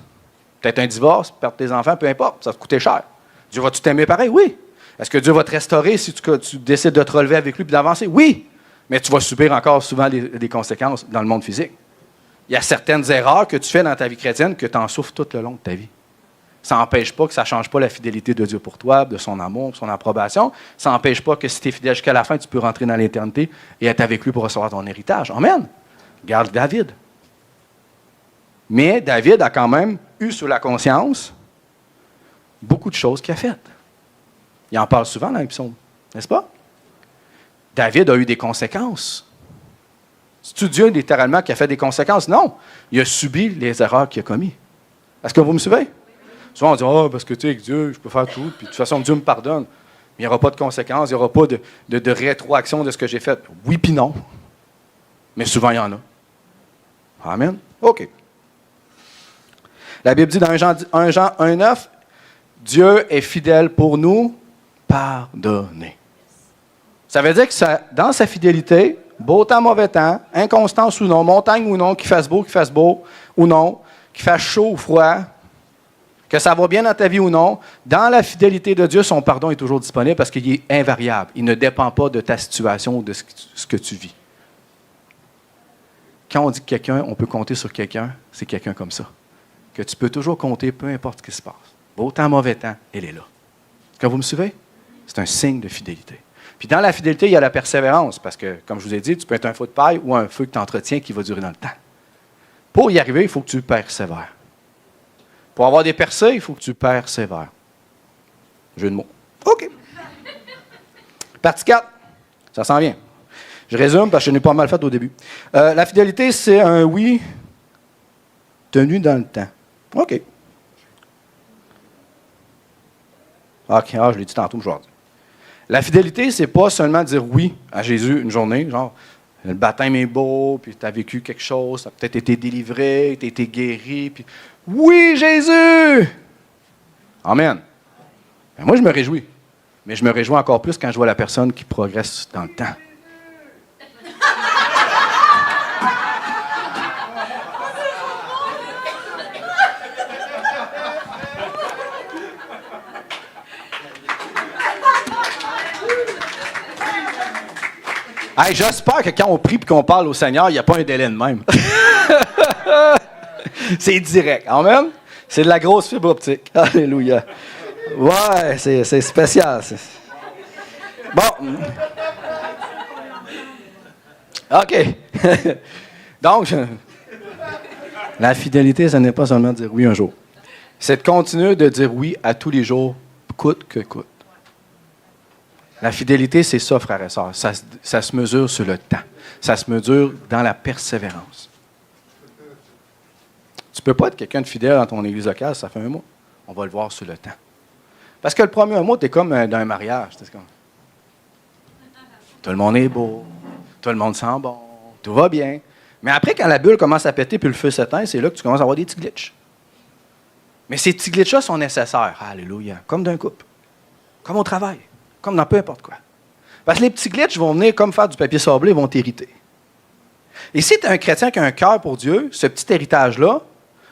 Peut-être un divorce, perdre tes enfants, peu importe, ça va te coûter cher. Dieu va-tu t'aimer pareil? Oui. Est-ce que Dieu va te restaurer si tu décides de te relever avec lui et d'avancer? Oui. Mais tu vas subir encore souvent des conséquences dans le monde physique. Il y a certaines erreurs que tu fais dans ta vie chrétienne que tu en souffres tout le long de ta vie. Ça n'empêche pas que ça ne change pas la fidélité de Dieu pour toi, de son amour, de son approbation. Ça n'empêche pas que si tu es fidèle jusqu'à la fin, tu peux rentrer dans l'éternité et être avec lui pour recevoir ton héritage. Amen. Regarde David. Mais David a quand même eu sur la conscience beaucoup de choses qu'il a faites. Il en parle souvent dans les psaumes, n'est-ce pas? David a eu des conséquences. C'est-tu Dieu, littéralement, qui a fait des conséquences? Non. Il a subi les erreurs qu'il a commises. Est-ce que vous me suivez? Souvent, on dit, oh, parce que tu sais, avec Dieu, je peux faire tout, puis de toute façon, Dieu me pardonne. Mais il n'y aura pas de conséquences, il n'y aura pas de rétroaction de ce que j'ai fait. Oui, puis non. Mais souvent, il y en a. Amen. OK. La Bible dit dans 1 Jean 1,9, Dieu est fidèle pour nous pardonner. Ça veut dire que dans sa fidélité, beau temps, mauvais temps, inconstance ou non, montagne ou non, qu'il fasse beau ou non, qu'il fasse chaud ou froid, que ça va bien dans ta vie ou non, dans la fidélité de Dieu, son pardon est toujours disponible parce qu'il est invariable. Il ne dépend pas de ta situation ou de ce que tu vis. Quand on dit que quelqu'un, on peut compter sur quelqu'un, c'est quelqu'un comme ça. Que tu peux toujours compter, peu importe ce qui se passe. Beau temps, mauvais temps, elle est là. Est-ce que vous me suivez? C'est un signe de fidélité. Puis dans la fidélité, il y a la persévérance, parce que, comme je vous ai dit, tu peux être un feu de paille ou un feu que tu entretiens qui va durer dans le temps. Pour y arriver, il faut que tu persévères. Pour avoir des percées, il faut que tu persévères. Jeu de mots. OK. Partie 4. Ça s'en vient. Je résume parce que je n'ai pas mal fait au début. La fidélité, c'est un oui tenu dans le temps. OK. OK, je l'ai dit tantôt, je vais le dire. La fidélité, c'est pas seulement dire oui à Jésus une journée, genre, le baptême est beau, puis tu as vécu quelque chose, tu as peut-être été délivré, tu as été guéri, puis oui, Jésus! Amen. Ben, moi, je me réjouis. Mais je me réjouis encore plus quand je vois la personne qui progresse dans le temps. Hey, j'espère que quand on prie et qu'on parle au Seigneur, il n'y a pas un délai de même. C'est direct. Amen? C'est de la grosse fibre optique. Alléluia. Ouais, c'est spécial. Bon. OK. Donc, la fidélité, ce n'est pas seulement dire oui un jour. C'est de continuer de dire oui à tous les jours, coûte que coûte. La fidélité, c'est ça, frères et sœurs. Ça se mesure sur le temps. Ça se mesure dans la persévérance. Tu ne peux pas être quelqu'un de fidèle dans ton église locale, ça fait un mois. On va le voir sur le temps. Parce que le premier mois, tu es comme dans un mariage. Comme... Tout le monde est beau, tout le monde sent bon, tout va bien. Mais après, quand la bulle commence à péter puis le feu s'éteint, c'est là que tu commences à avoir des petits glitches. Mais ces petits glitches-là sont nécessaires. Alléluia. Comme d'un couple. Comme au travail. Comme dans peu importe quoi. Parce que les petits glitches vont venir comme faire du papier sablé, ils vont t'hériter. Et si tu es un chrétien qui a un cœur pour Dieu, ce petit héritage-là,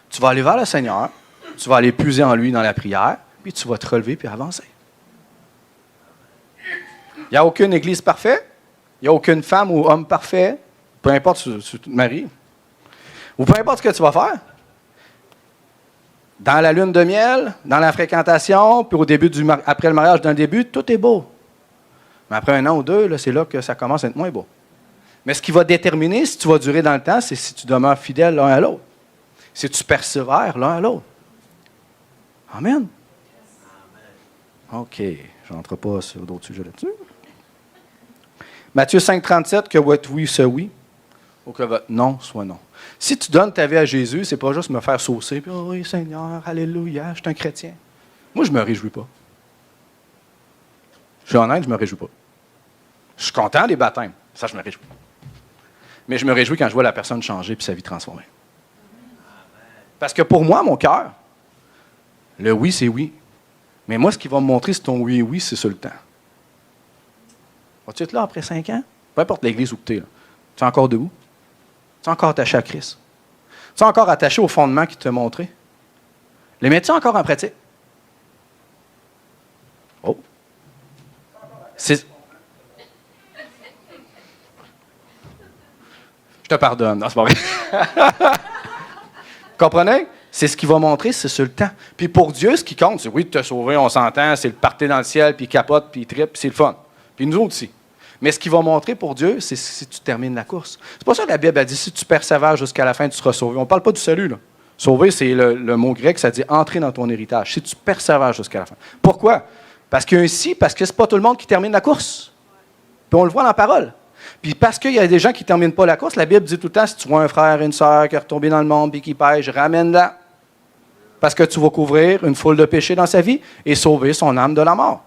tu vas aller vers le Seigneur, tu vas aller puiser en lui dans la prière, puis tu vas te relever puis avancer. Il n'y a aucune église parfaite, il n'y a aucune femme ou homme parfait, peu importe si tu te maries, ou peu importe ce que tu vas faire. Dans la lune de miel, dans la fréquentation, puis au début après le mariage, dans le début, tout est beau. Mais après 1 an ou 2, là, c'est là que ça commence à être moins beau. Mais ce qui va déterminer si tu vas durer dans le temps, c'est si tu demeures fidèle l'un à l'autre. Si tu persévères l'un à l'autre. Amen. OK. Je n'entre pas sur d'autres sujets là-dessus. Matthieu 5,37, que votre oui soit oui, ou que votre non soit non. Si tu donnes ta vie à Jésus, c'est pas juste me faire saucer, puis oh oui, Seigneur, alléluia, je suis un chrétien. Moi, je ne me réjouis pas. Je suis honnête, je ne me réjouis pas. Je suis content des baptêmes. Ça, je me réjouis. Mais je me réjouis quand je vois la personne changer et sa vie transformée. Parce que pour moi, mon cœur, le oui, c'est oui. Mais moi, ce qui va me montrer si ton oui est oui, c'est sur le temps. Vas-tu être là après 5 ans? Peu importe l'église où tu es. Tu es encore debout? Tu es encore attaché à Christ? Tu es encore attaché au fondement qu'il t'a montré? Les mets-tu encore en pratique? Oh! C'est... Je te pardonne. Non, c'est pas vrai. Comprenez? C'est ce qu'il va montrer, c'est sur le temps. Puis pour Dieu, ce qui compte, c'est oui, de te sauver, on s'entend, c'est le partir dans le ciel, puis il capote, puis il tripe, puis c'est le fun. Puis nous autres aussi. Mais ce qu'il va montrer pour Dieu, c'est si tu termines la course. C'est pas ça que la Bible a dit, si tu persévères jusqu'à la fin, tu seras sauvé. On ne parle pas du salut, là. Sauver, c'est le mot grec, ça dit entrer dans ton héritage. Si tu persévères jusqu'à la fin. Pourquoi? Parce qu'il y a un si, parce que c'est pas tout le monde qui termine la course. Puis on le voit dans la parole. Puis parce qu'il y a des gens qui ne terminent pas la course, la Bible dit tout le temps, si tu vois un frère, une sœur qui est retombé dans le monde et qui pêche, ramène-la. Parce que tu vas couvrir une foule de péchés dans sa vie et sauver son âme de la mort.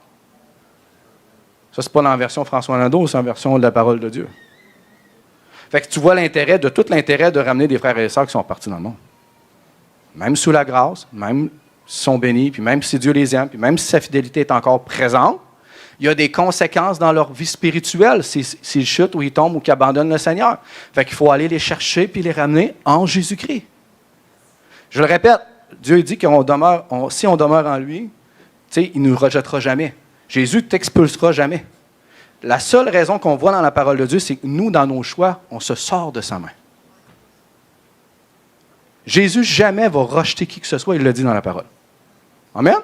Ça, c'est pas dans la version François Nadeau, c'est en version de la parole de Dieu. Fait que tu vois l'intérêt, de tout l'intérêt de ramener des frères et sœurs qui sont partis dans le monde. Même sous la grâce, même s'ils sont bénis, puis même si Dieu les aime, puis même si sa fidélité est encore présente, il y a des conséquences dans leur vie spirituelle s'ils chutent ou ils tombent ou qu'ils abandonnent le Seigneur. Fait qu'il faut aller les chercher puis les ramener en Jésus-Christ. Je le répète, Dieu dit qu'on demeure, si on demeure en lui, il ne nous rejettera jamais. Jésus ne t'expulsera jamais. La seule raison qu'on voit dans la parole de Dieu, c'est que nous, dans nos choix, on se sort de sa main. Jésus jamais va rejeter qui que ce soit, il le dit dans la parole. Amen?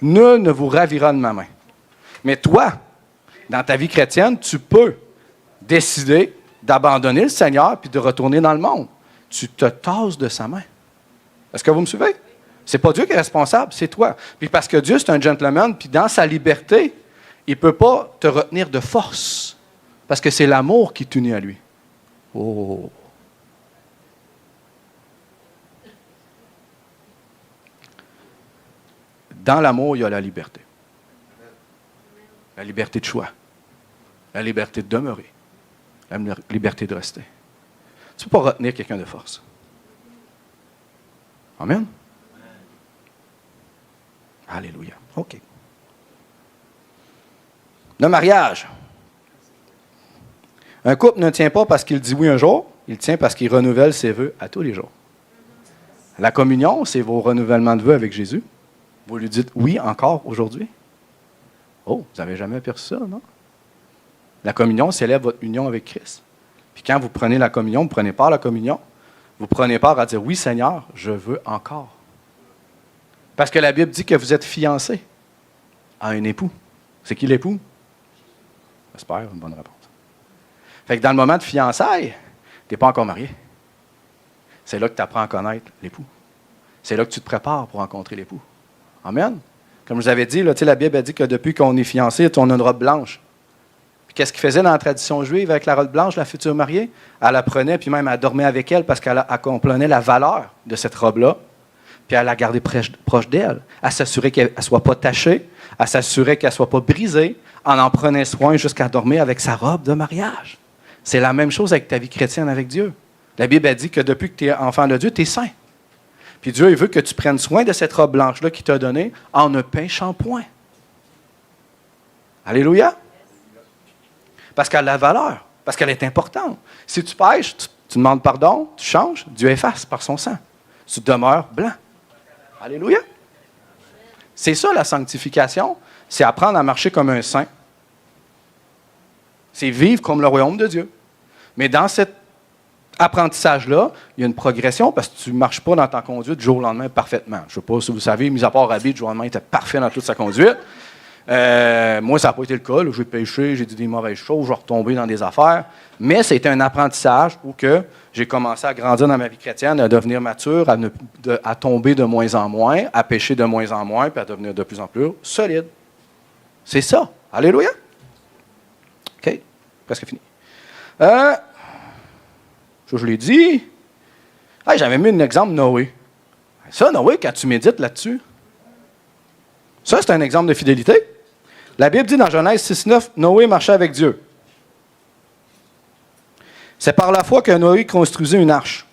Nul ne vous ravira de ma main. Mais toi, dans ta vie chrétienne, tu peux décider d'abandonner le Seigneur puis de retourner dans le monde. Tu te tasses de sa main. Est-ce que vous me suivez? C'est pas Dieu qui est responsable, c'est toi. Puis parce que Dieu, c'est un gentleman, puis dans sa liberté, il ne peut pas te retenir de force. Parce que c'est l'amour qui t'unit à lui. Oh! Dans l'amour, il y a la liberté. La liberté de choix. La liberté de demeurer. La liberté de rester. Tu ne peux pas retenir quelqu'un de force. Amen? Alléluia. OK. Le mariage. Un couple ne tient pas parce qu'il dit oui un jour, il tient parce qu'il renouvelle ses vœux à tous les jours. La communion, c'est vos renouvellements de vœux avec Jésus. Vous lui dites oui encore aujourd'hui. Oh, vous n'avez jamais aperçu ça, non? La communion célèbre votre union avec Christ. Puis quand vous prenez la communion, vous prenez part à la communion, vous prenez part à dire oui Seigneur, je veux encore. Parce que la Bible dit que vous êtes fiancés à un époux. C'est qui l'époux? J'espère, une bonne réponse. Fait que dans le moment de fiançailles, tu n'es pas encore marié. C'est là que tu apprends à connaître l'époux. C'est là que tu te prépares pour rencontrer l'époux. Amen? Comme je vous avais dit, là, la Bible a dit que depuis qu'on est fiancé, on a une robe blanche. Puis qu'est-ce qu'il faisait dans la tradition juive avec la robe blanche, la future mariée? Elle la prenait, puis même elle dormait avec elle parce qu'elle comprenait la valeur de cette robe-là. Puis elle la gardait proche d'elle. Elle s'assurait qu'elle ne soit pas tachée. Elle s'assurait qu'elle ne soit pas brisée. Elle en prenait soin jusqu'à dormir avec sa robe de mariage. C'est la même chose avec ta vie chrétienne avec Dieu. La Bible a dit que depuis que tu es enfant de Dieu, tu es saint. Puis Dieu, il veut que tu prennes soin de cette robe blanche-là qu'il t'a donnée en ne péchant point. Alléluia. Parce qu'elle a la valeur, parce qu'elle est importante. Si tu pêches, tu demandes pardon, tu changes, Dieu efface par son sang. Tu demeures blanc. Alléluia. C'est ça la sanctification, c'est apprendre à marcher comme un saint. C'est vivre comme le royaume de Dieu. Mais dans cet apprentissage-là, il y a une progression parce que tu ne marches pas dans ta conduite du jour au lendemain parfaitement. Je ne sais pas si vous savez, mis à part Rabbi, du jour au lendemain, il était parfait dans toute sa conduite. Moi, ça n'a pas été le cas. Là, j'ai péché, j'ai dit des mauvaises choses, j'ai retombé dans des affaires. Mais c'était un apprentissage où que j'ai commencé à grandir dans ma vie chrétienne, à devenir mature, à tomber de moins en moins, à pécher de moins en moins, puis à devenir de plus en plus solide. C'est ça. Alléluia. OK. Presque fini. Je l'ai dit. Hey, j'avais mis un exemple de Noé. Ça, Noé, quand tu médites là-dessus, ça, c'est un exemple de fidélité. La Bible dit dans Genèse 6,9, Noé marchait avec Dieu. C'est par la foi que Noé construisit une arche.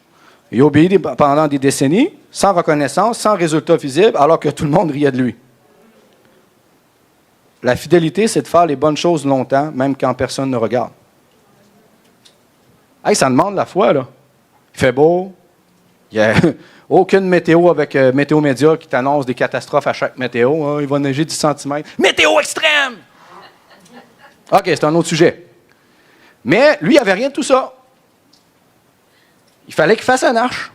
Il obéit pendant des décennies, sans reconnaissance, sans résultat visible, alors que tout le monde riait de lui. La fidélité, c'est de faire les bonnes choses longtemps, même quand personne ne regarde. Hey, ça demande la foi, là. Il fait beau. Il n'y a aucune météo avec Météo Média qui t'annonce des catastrophes à chaque météo. Hein, il va neiger 10 cm. Météo extrême! OK, c'est un autre sujet. Mais lui, il n'avait rien de tout ça. Il fallait qu'il fasse une arche.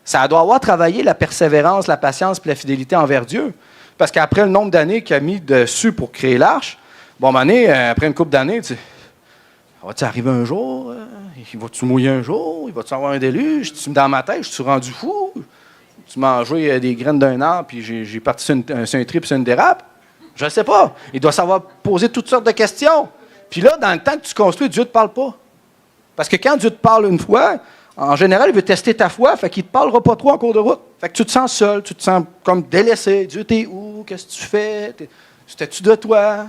Ça doit avoir travaillé la persévérance, la patience et la fidélité envers Dieu. Parce qu'après le nombre d'années qu'il a mis dessus pour créer l'arche, bon, après une couple d'années, tu sais, va-tu arriver un jour? Il va-tu mouiller un jour? Il va-tu avoir un déluge? Dans ma tête, je suis rendu fou. Tu mangeais des graines d'un arbre, puis j'ai parti sur un trip sur une dérape. Je ne sais pas. Il doit savoir poser toutes sortes de questions. Puis là, dans le temps que tu construis, Dieu ne te parle pas. Parce que quand Dieu te parle une fois, en général, il veut tester ta foi, fait qu'il ne te parlera pas trop en cours de route. Fait que tu te sens seul, tu te sens comme délaissé. Dieu, t'es où? Qu'est-ce que tu fais? C'était-tu de toi?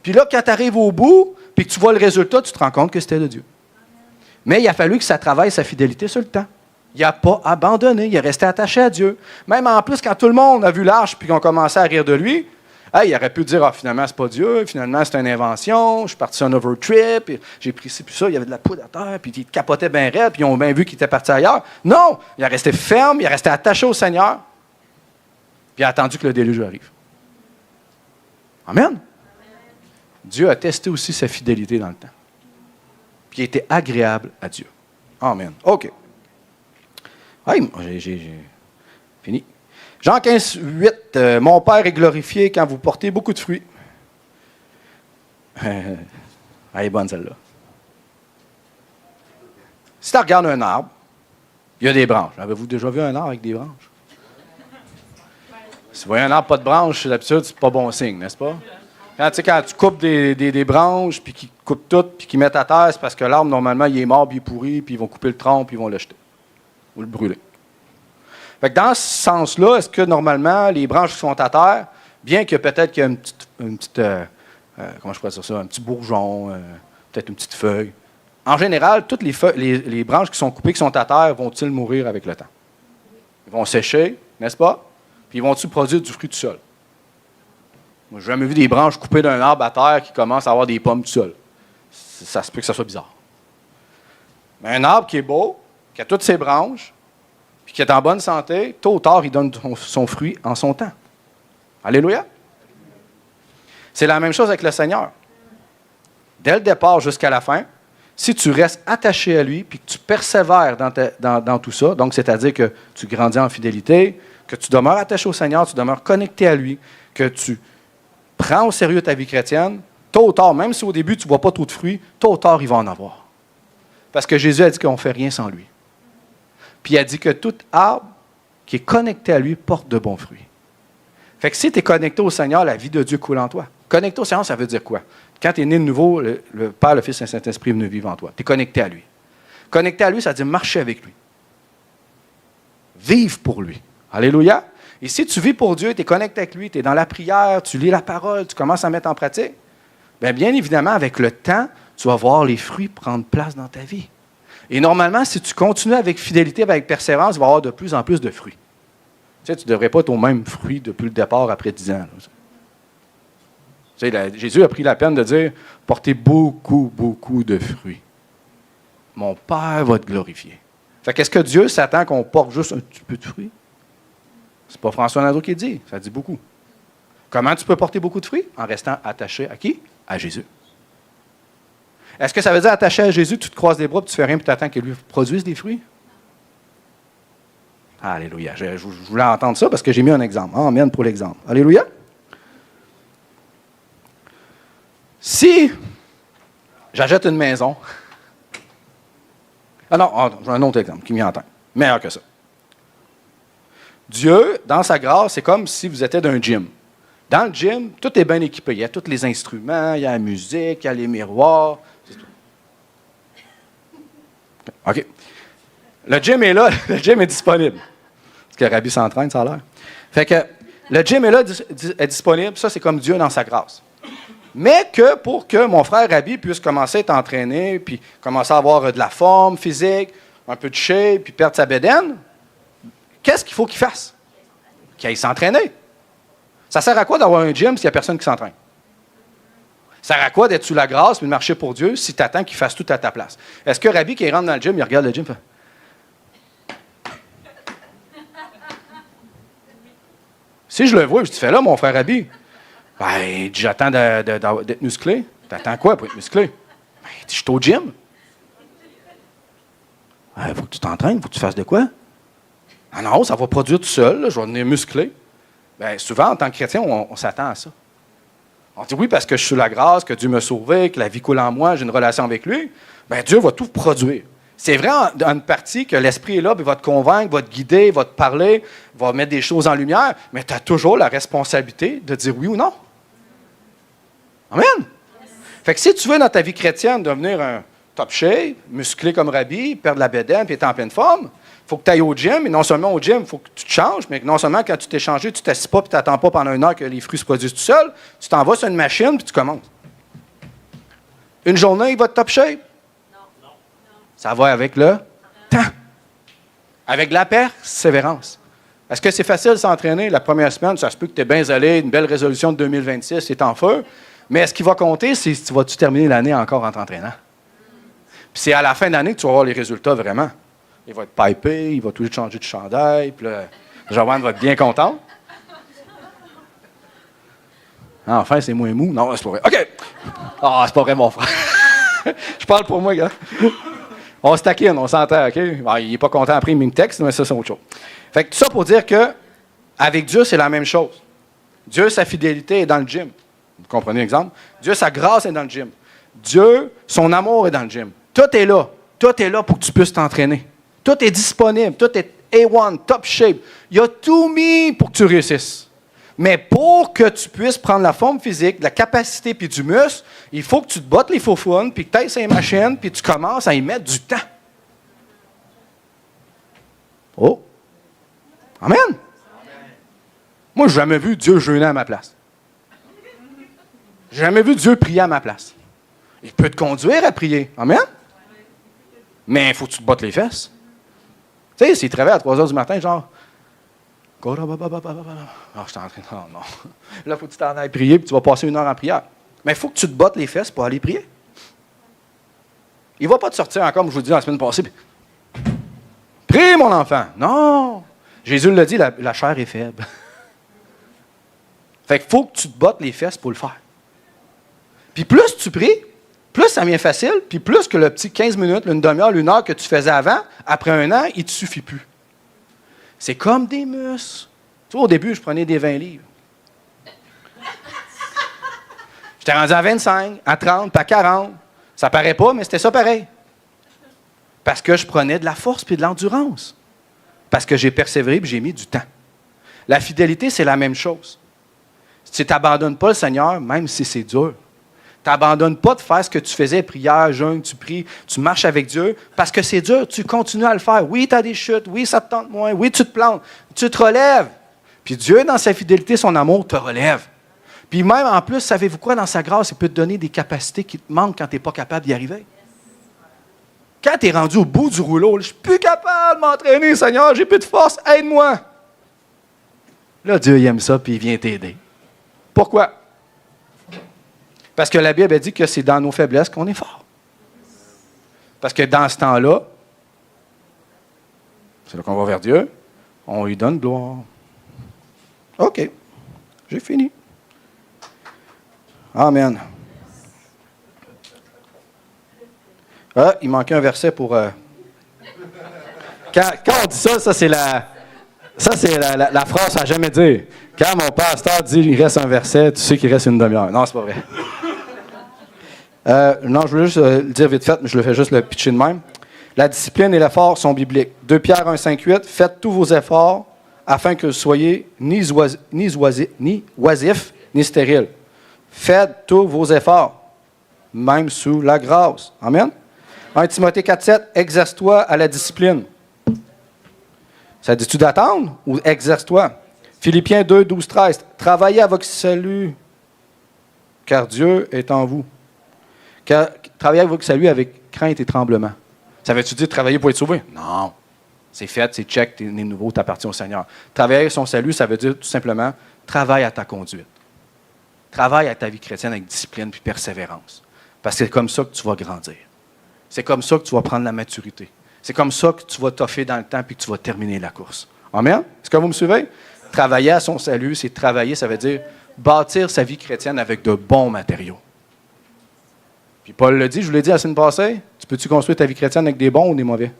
Puis là, quand tu arrives au bout, puis que tu vois le résultat, tu te rends compte que c'était de Dieu. Mais il a fallu que ça travaille sa fidélité sur le temps. Il n'a pas abandonné, il est resté attaché à Dieu. Même en plus, quand tout le monde a vu l'arche puis qu'on commençait à rire de lui, il aurait pu dire, finalement, c'est pas Dieu, finalement, c'est une invention, je suis parti sur un overtrip, j'ai pris ci puis ça, il y avait de la poudre à terre, puis il capotait bien raide, puis ils ont bien vu qu'il était parti ailleurs. Non, il est resté ferme, il est resté attaché au Seigneur, puis il a attendu que le déluge arrive. Amen. Dieu a testé aussi sa fidélité dans le temps. Puis il était agréable à Dieu. Amen. OK. Hey, j'ai fini. Jean 15, 8. Mon Père est glorifié quand vous portez beaucoup de fruits. Elle est bonne celle-là. Si tu regardes un arbre, il y a des branches. Avez-vous déjà vu un arbre avec des branches? Si vous voyez un arbre pas de branches, d'habitude, c'est pas bon signe, n'est-ce pas? Quand tu coupes des branches, puis qu'ils coupent toutes, puis qu'ils mettent à terre, c'est parce que l'arbre, normalement, il est mort, puis il est pourri, puis ils vont couper le tronc, puis ils vont le jeter. Ou le brûler. Fait que dans ce sens-là, est-ce que, normalement, les branches qui sont à terre, bien que peut-être qu'il y a une petite comment je pourrais dire ça, un petit bourgeon, peut-être une petite feuille, en général, toutes les branches qui sont coupées, qui sont à terre, vont-ils mourir avec le temps? Ils vont sécher, n'est-ce pas? Puis ils vont-ils produire du fruit tout seul? Moi, je n'ai jamais vu des branches coupées d'un arbre à terre qui commencent à avoir des pommes tout seul. Ça se peut que ça soit bizarre. Mais un arbre qui est beau, qui a toutes ses branches, puis qui est en bonne santé, tôt ou tard, il donne son fruit en son temps. Alléluia. C'est la même chose avec le Seigneur. Dès le départ jusqu'à la fin, si tu restes attaché à lui, puis que tu persévères dans tout ça, donc c'est-à-dire que tu grandis en fidélité, que tu demeures attaché au Seigneur, tu demeures connecté à lui, que tu prends au sérieux ta vie chrétienne, tôt ou tard, même si au début tu ne vois pas trop de fruits, tôt ou tard, il va en avoir. Parce que Jésus a dit qu'on ne fait rien sans lui. Puis il a dit que tout arbre qui est connecté à lui porte de bons fruits. Fait que si tu es connecté au Seigneur, la vie de Dieu coule en toi. Connecté au Seigneur, ça veut dire quoi? Quand tu es né de nouveau, le Père, le Fils et le Saint-Esprit est venu vivre en toi. Tu es connecté à lui. Connecté à lui, ça veut dire marcher avec lui. Vivre pour lui. Alléluia. Et si tu vis pour Dieu, tu es connecté avec lui, tu es dans la prière, tu lis la parole, tu commences à mettre en pratique, bien évidemment, avec le temps, tu vas voir les fruits prendre place dans ta vie. Et normalement, si tu continues avec fidélité, avec persévérance, il va y avoir de plus en plus de fruits. Tu sais, tu ne devrais pas être au même fruit depuis le départ après 10 ans. Là. Tu sais, Jésus a pris la peine de dire, portez beaucoup, beaucoup de fruits. Mon Père va te glorifier. Fait qu'est-ce que Dieu s'attend qu'on porte juste un petit peu de fruits? C'est pas François Nadeau qui dit, ça dit beaucoup. Comment tu peux porter beaucoup de fruits? En restant attaché à qui? À Jésus. Est-ce que ça veut dire attaché à Jésus, tu te croises les bras, puis tu fais rien, puis tu attends qu'il lui produise des fruits? Alléluia. Je voulais entendre ça parce que j'ai mis un exemple. Amen pour l'exemple. Alléluia. Si j'achète une maison. Ah non, j'ai un autre exemple qui m'y entend. Meilleur que ça. Dieu, dans sa grâce, c'est comme si vous étiez dans un gym. Dans le gym, tout est bien équipé. Il y a tous les instruments, il y a la musique, il y a les miroirs. C'est tout. OK. Le gym est là, le gym est disponible. Parce que Rabbi s'entraîne, ça a l'air. Fait que le gym est là, est disponible. Ça, c'est comme Dieu dans sa grâce. Mais que pour que mon frère Rabbi puisse commencer à être entraîné, puis commencer à avoir de la forme physique, un peu de shape, puis perdre sa bédaine, qu'est-ce qu'il faut qu'il fasse? Qu'il aille s'entraîner. Ça sert à quoi d'avoir un gym s'il n'y a personne qui s'entraîne? Ça sert à quoi d'être sous la grâce et de marcher pour Dieu si tu attends qu'il fasse tout à ta place? Est-ce que Rabbi, qui rentre dans le gym, il regarde le gym et fait... Si je le vois, je dis, fais là, mon frère Rabbi. Ben, j'attends d'être musclé. T'attends quoi pour être musclé? Ben, je suis au gym. Il faut que tu t'entraînes, il faut que tu fasses de quoi? Ah non, ça va produire tout seul, là, je vais devenir musclé. Bien, souvent, en tant que chrétien, on s'attend à ça. On dit oui, parce que je suis sous la grâce, que Dieu m'a sauvé, que la vie coule en moi, j'ai une relation avec lui. Bien, Dieu va tout produire. C'est vrai dans une partie que l'Esprit est là, puis il va te convaincre, va te guider, va te parler, va mettre des choses en lumière, mais tu as toujours la responsabilité de dire oui ou non. Amen! Fait que si tu veux, dans ta vie chrétienne, devenir un top shape, musclé comme Rabbi, perdre la bédaine, puis être en pleine forme, il faut que tu ailles au gym, et non seulement au gym, il faut que tu te changes, mais non seulement quand tu t'es changé, tu ne t'assis pas et tu n'attends pas pendant 1 heure que les fruits se produisent tout seuls, tu t'en vas sur une machine puis tu commences. Une journée, il va te top shape? Non. Ça va avec le temps. Avec la persévérance. Est-ce que c'est facile de s'entraîner la première semaine? Ça se peut que tu es bien allé, une belle résolution de 2026, c'est en feu. Mais ce qui va compter, c'est si tu vas-tu terminer l'année encore en t'entraînant. Puis c'est à la fin de l'année que tu vas voir les résultats vraiment. Il va être pipé, il va tout changer de chandail, puis là, Joanne va être bien contente. Ah, enfin, c'est moins mou. Non, c'est pas vrai. OK! Ah, c'est pas vrai, mon frère. Je parle pour moi, gars. On se taquine, on s'entend, OK? Bon, il n'est pas content après, il me texte, mais ça, c'est autre chose. Fait que tout ça pour dire que avec Dieu, c'est la même chose. Dieu, sa fidélité est dans le gym. Vous comprenez l'exemple? Dieu, sa grâce est dans le gym. Dieu, son amour est dans le gym. Tout est là. Tout est là pour que tu puisses t'entraîner. Tout est disponible. Tout est A1, top shape. Il a tout mis pour que tu réussisses. Mais pour que tu puisses prendre la forme physique, la capacité puis du muscle, il faut que tu te bottes les faux fun, puis que tu ailles sur les machines, puis tu commences à y mettre du temps. Oh! Amen! Moi, je n'ai jamais vu Dieu jeûner à ma place. J'ai jamais vu Dieu prier à ma place. Il peut te conduire à prier. Amen? Mais il faut que tu te bottes les fesses. Tu sais, s'il travaille à 3 heures du matin, genre... Ah, je suis en train... Non, non. Là, il faut que tu t'en ailles prier, puis tu vas passer 1 heure en prière. Mais il faut que tu te bottes les fesses pour aller prier. Il ne va pas te sortir encore, comme je vous dis la semaine passée. Puis, prie, mon enfant. Non! Jésus l'a dit, la chair est faible. Fait qu'il faut que tu te bottes les fesses pour le faire. Puis plus tu pries, plus ça devient facile, puis plus que le petit 15 minutes, une demi-heure, 1 heure que tu faisais avant, après 1 an, il ne te suffit plus. C'est comme des muscles. Tu vois, au début, je prenais des 20 livres. J'étais rendu à 25, à 30, puis à 40. Ça paraît pas, mais c'était ça pareil. Parce que je prenais de la force puis de l'endurance. Parce que j'ai persévéré et j'ai mis du temps. La fidélité, c'est la même chose. Si tu n'abandonnes pas le Seigneur, même si c'est dur, tu n'abandonnes pas de faire ce que tu faisais, prière, jeûne, tu pries, tu marches avec Dieu, parce que c'est dur, tu continues à le faire. Oui, tu as des chutes, oui, ça te tente moins, oui, tu te plantes, tu te relèves. Puis Dieu, dans sa fidélité, son amour, te relève. Puis même, en plus, savez-vous quoi, dans sa grâce, il peut te donner des capacités qui te manquent quand tu n'es pas capable d'y arriver. Quand tu es rendu au bout du rouleau, je ne suis plus capable de m'entraîner, Seigneur, j'ai plus de force, aide-moi. Là, Dieu il aime ça, puis il vient t'aider. Pourquoi? Parce que la Bible dit que c'est dans nos faiblesses qu'on est fort. Parce que dans ce temps-là, c'est là qu'on va vers Dieu, on lui donne gloire. OK, j'ai fini. Amen. Ah, il manquait un verset pour... Quand on dit ça, c'est la phrase à jamais dire. Quand mon pasteur dit il reste un verset, tu sais qu'il reste une demi-heure. Non, c'est pas vrai. Non, je voulais juste le dire vite fait, mais je le fais juste le pitcher de même. La discipline et l'effort sont bibliques. 2 Pierre 1, 5, 8. Faites tous vos efforts afin que vous soyez ni oisifs, ni stériles. Faites tous vos efforts, même sous la grâce. Amen. 1 Timothée 4, 7. Exerce-toi à la discipline. Ça dit-tu d'attendre ou exerce-toi? Philippiens 2, 12, 13. Travaillez à votre salut, car Dieu est en vous. Travaillez à votre salut avec crainte et tremblement. Ça veut-tu dire travailler pour être sauvé? Non. C'est fait, c'est check, t'es né nouveau, t'appartiens au Seigneur. Travailler à son salut, ça veut dire tout simplement travaille à ta conduite. Travaille à ta vie chrétienne avec discipline puis persévérance. Parce que c'est comme ça que tu vas grandir. C'est comme ça que tu vas prendre la maturité. C'est comme ça que tu vas toffer dans le temps puis que tu vas terminer la course. Amen? Est-ce que vous me suivez? Travailler à son salut, c'est travailler, ça veut dire bâtir sa vie chrétienne avec de bons matériaux. Puis Paul le dit, je vous l'ai dit la semaine passée, tu peux-tu construire ta vie chrétienne avec des bons ou des mauvais?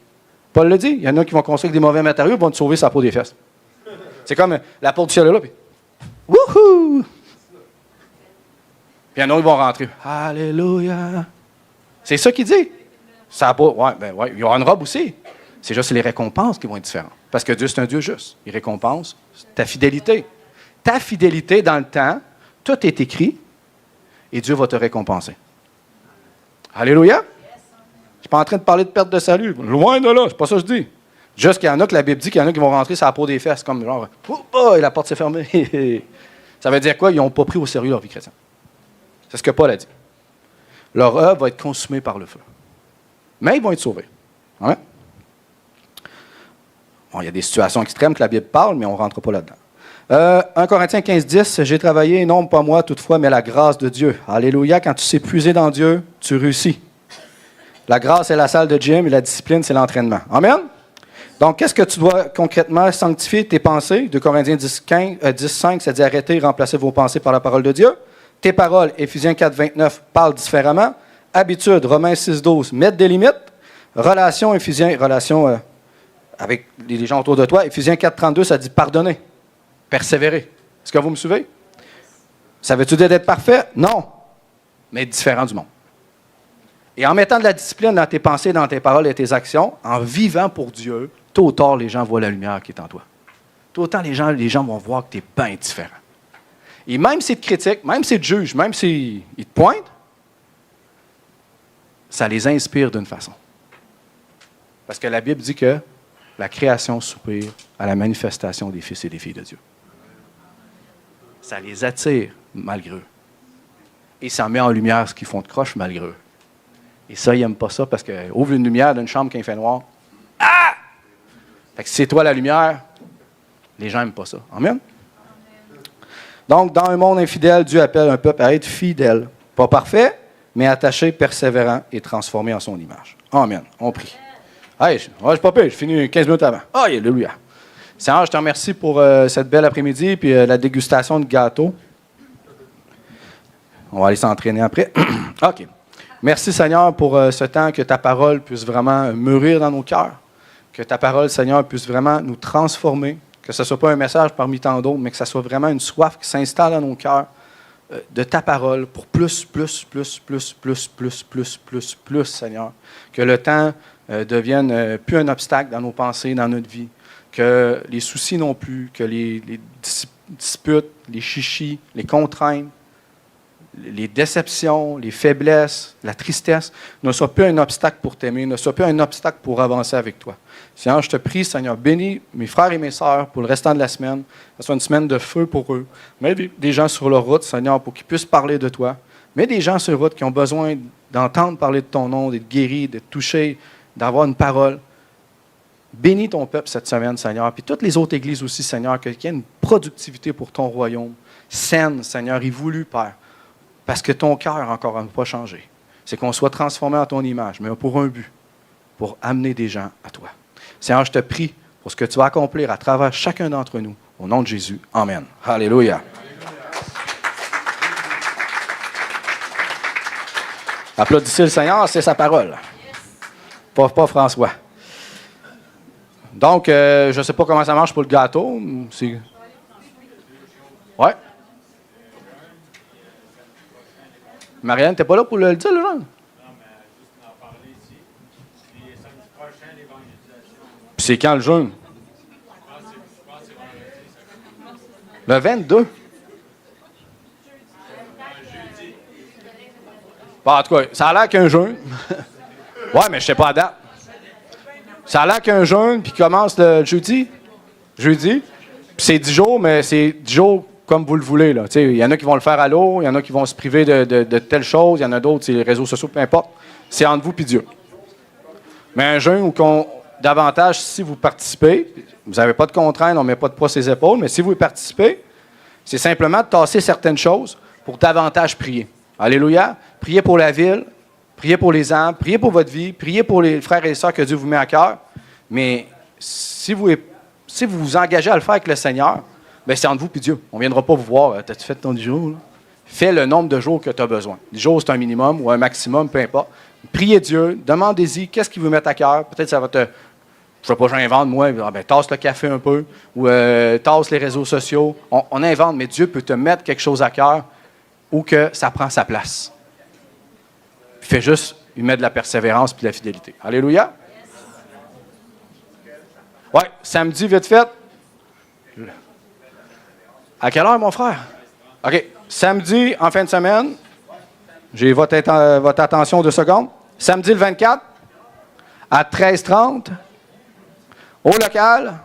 Paul le dit, il y en a qui vont construire avec des mauvais matériaux, ils vont te sauver sa peau des fesses. C'est comme la porte du ciel est là, puis wouhou! Puis il y en a qui vont rentrer. Alléluia! C'est ça qu'il dit. Ça a pas, ouais, il y aura une robe aussi. C'est juste les récompenses qui vont être différentes. Parce que Dieu, c'est un Dieu juste. Il récompense ta fidélité. Ta fidélité dans le temps, tout est écrit et Dieu va te récompenser. Alléluia! Je ne suis pas en train de parler de perte de salut. Loin de là, c'est pas ça que je dis. Juste qu'il y en a que la Bible dit qu'il y en a qui vont rentrer sur la peau des fesses, comme genre, oh, et la porte s'est fermée. Ça veut dire quoi? Ils n'ont pas pris au sérieux leur vie chrétienne. C'est ce que Paul a dit. Leur œuvre va être consumée par le feu. Mais ils vont être sauvés. Hein? Bon, il y a des situations extrêmes que la Bible parle, mais on ne rentre pas là-dedans. 1 Corinthiens 15, 10, j'ai travaillé, non pas moi toutefois, mais la grâce de Dieu. Alléluia, quand tu sais puiser dans Dieu, tu réussis. La grâce, c'est la salle de gym et la discipline, c'est l'entraînement. Amen? Donc, qu'est-ce que tu dois concrètement sanctifier tes pensées? 2 Corinthiens 10, 5, ça dit arrêtez, remplacez vos pensées par la parole de Dieu. Tes paroles, Éphésiens 4, 29, parlent différemment. Habitude, Romains 6, 12, mettre des limites. Relation, avec les gens autour de toi, Éphésiens 4, 32, ça dit pardonner, persévérer. Est-ce que vous me suivez? Ça veut-tu dire d'être parfait? Non, mais être différent du monde. Et en mettant de la discipline dans tes pensées, dans tes paroles et tes actions, en vivant pour Dieu, tôt ou tard, les gens voient la lumière qui est en toi. Tôt ou tard, les gens vont voir que tu es bien différent. Et même s'ils te critiquent, même s'ils te jugent, même s'ils te pointent, ça les inspire d'une façon. Parce que la Bible dit que la création soupire à la manifestation des fils et des filles de Dieu. Ça les attire malgré eux. Et ça met en lumière ce qu'ils font de croche malgré eux. Et ça, ils n'aiment pas ça parce qu'ils ouvrent une lumière d'une chambre quand il fait noir. Ah! Fait que si c'est toi la lumière, les gens n'aiment pas ça. Amen? Donc, dans un monde infidèle, Dieu appelle un peuple à être fidèle. Pas parfait, mais attaché, persévérant et transformé en son image. Amen. On prie. Hey, je suis pas pire, je finis 15 minutes avant. Alléluia. Seigneur, je te remercie pour cette belle après-midi et la dégustation de gâteau. On va aller s'entraîner après. OK. Merci, Seigneur, pour ce temps, que ta parole puisse vraiment mûrir dans nos cœurs. Que ta parole, Seigneur, puisse vraiment nous transformer. Que ce ne soit pas un message parmi tant d'autres, mais que ce soit vraiment une soif qui s'installe dans nos cœurs de ta parole pour plus, Seigneur. Que le temps devienne plus un obstacle dans nos pensées, dans notre vie. Que les soucis non plus, que les disputes, les chichis, les contraintes, les déceptions, les faiblesses, la tristesse ne soient plus un obstacle pour t'aimer, ne soient plus un obstacle pour avancer avec toi. Seigneur, je te prie, Seigneur, bénis mes frères et mes sœurs pour le restant de la semaine, que ce soit une semaine de feu pour eux. Mets des gens sur leur route, Seigneur, pour qu'ils puissent parler de toi. Mets des gens sur la route qui ont besoin d'entendre parler de ton nom, d'être guéris, d'être touchés d'avoir une parole. Bénis ton peuple cette semaine, Seigneur, puis toutes les autres églises aussi, Seigneur, qu'il y ait une productivité pour ton royaume, saine, Seigneur, et voulue, Père, parce que ton cœur encore n'a pas changé. C'est qu'on soit transformé en ton image, mais pour un but, pour amener des gens à toi. Seigneur, je te prie pour ce que tu vas accomplir à travers chacun d'entre nous. Au nom de Jésus, amen. Alléluia. Applaudissez le Seigneur, c'est sa parole. Pas François. Donc, je ne sais pas comment ça marche pour le gâteau. Ouais. Marianne, t'es pas là pour le dire, le jeune? Puis c'est quand le jeûne? Le 22. Bon, en tout cas, ça a l'air qu'un jeûne. Ouais, mais je ne sais pas la date. Ça a l'air qu'un jeûne, puis commence le jeudi. Jeudi. Puis c'est 10 jours, mais c'est 10 jours comme vous le voulez. Il y en a qui vont le faire à l'eau, il y en a qui vont se priver de telles choses, il y en a d'autres, c'est les réseaux sociaux, peu importe. C'est entre vous et Dieu. Mais un jeûne où davantage, si vous participez, vous n'avez pas de contraintes, on ne met pas de poids sur les épaules, mais si vous participez, c'est simplement de tasser certaines choses pour davantage prier. Alléluia. Priez pour la ville, priez pour les âmes, priez pour votre vie, priez pour les frères et les sœurs que Dieu vous met à cœur. Mais si vous vous engagez à le faire avec le Seigneur, bien, c'est entre vous et Dieu. On ne viendra pas vous voir. T'as-tu fait ton 10 jours? Là? Fais le nombre de jours que tu as besoin. 10 jours, c'est un minimum ou un maximum, peu importe. Priez Dieu, demandez-y qu'est-ce qui vous met à cœur. Peut-être ça va te... Je ne sais pas, j'invente, moi. Tasse le café un peu ou tasse les réseaux sociaux. On invente, mais Dieu peut te mettre quelque chose à cœur ou que ça prend sa place. Fais juste lui mettre de la persévérance et de la fidélité. Alléluia. Oui, samedi, vite fait. À quelle heure, mon frère? OK. Samedi, en fin de semaine, j'ai votre attention 2 secondes. Samedi le 24, à 13h30, au local,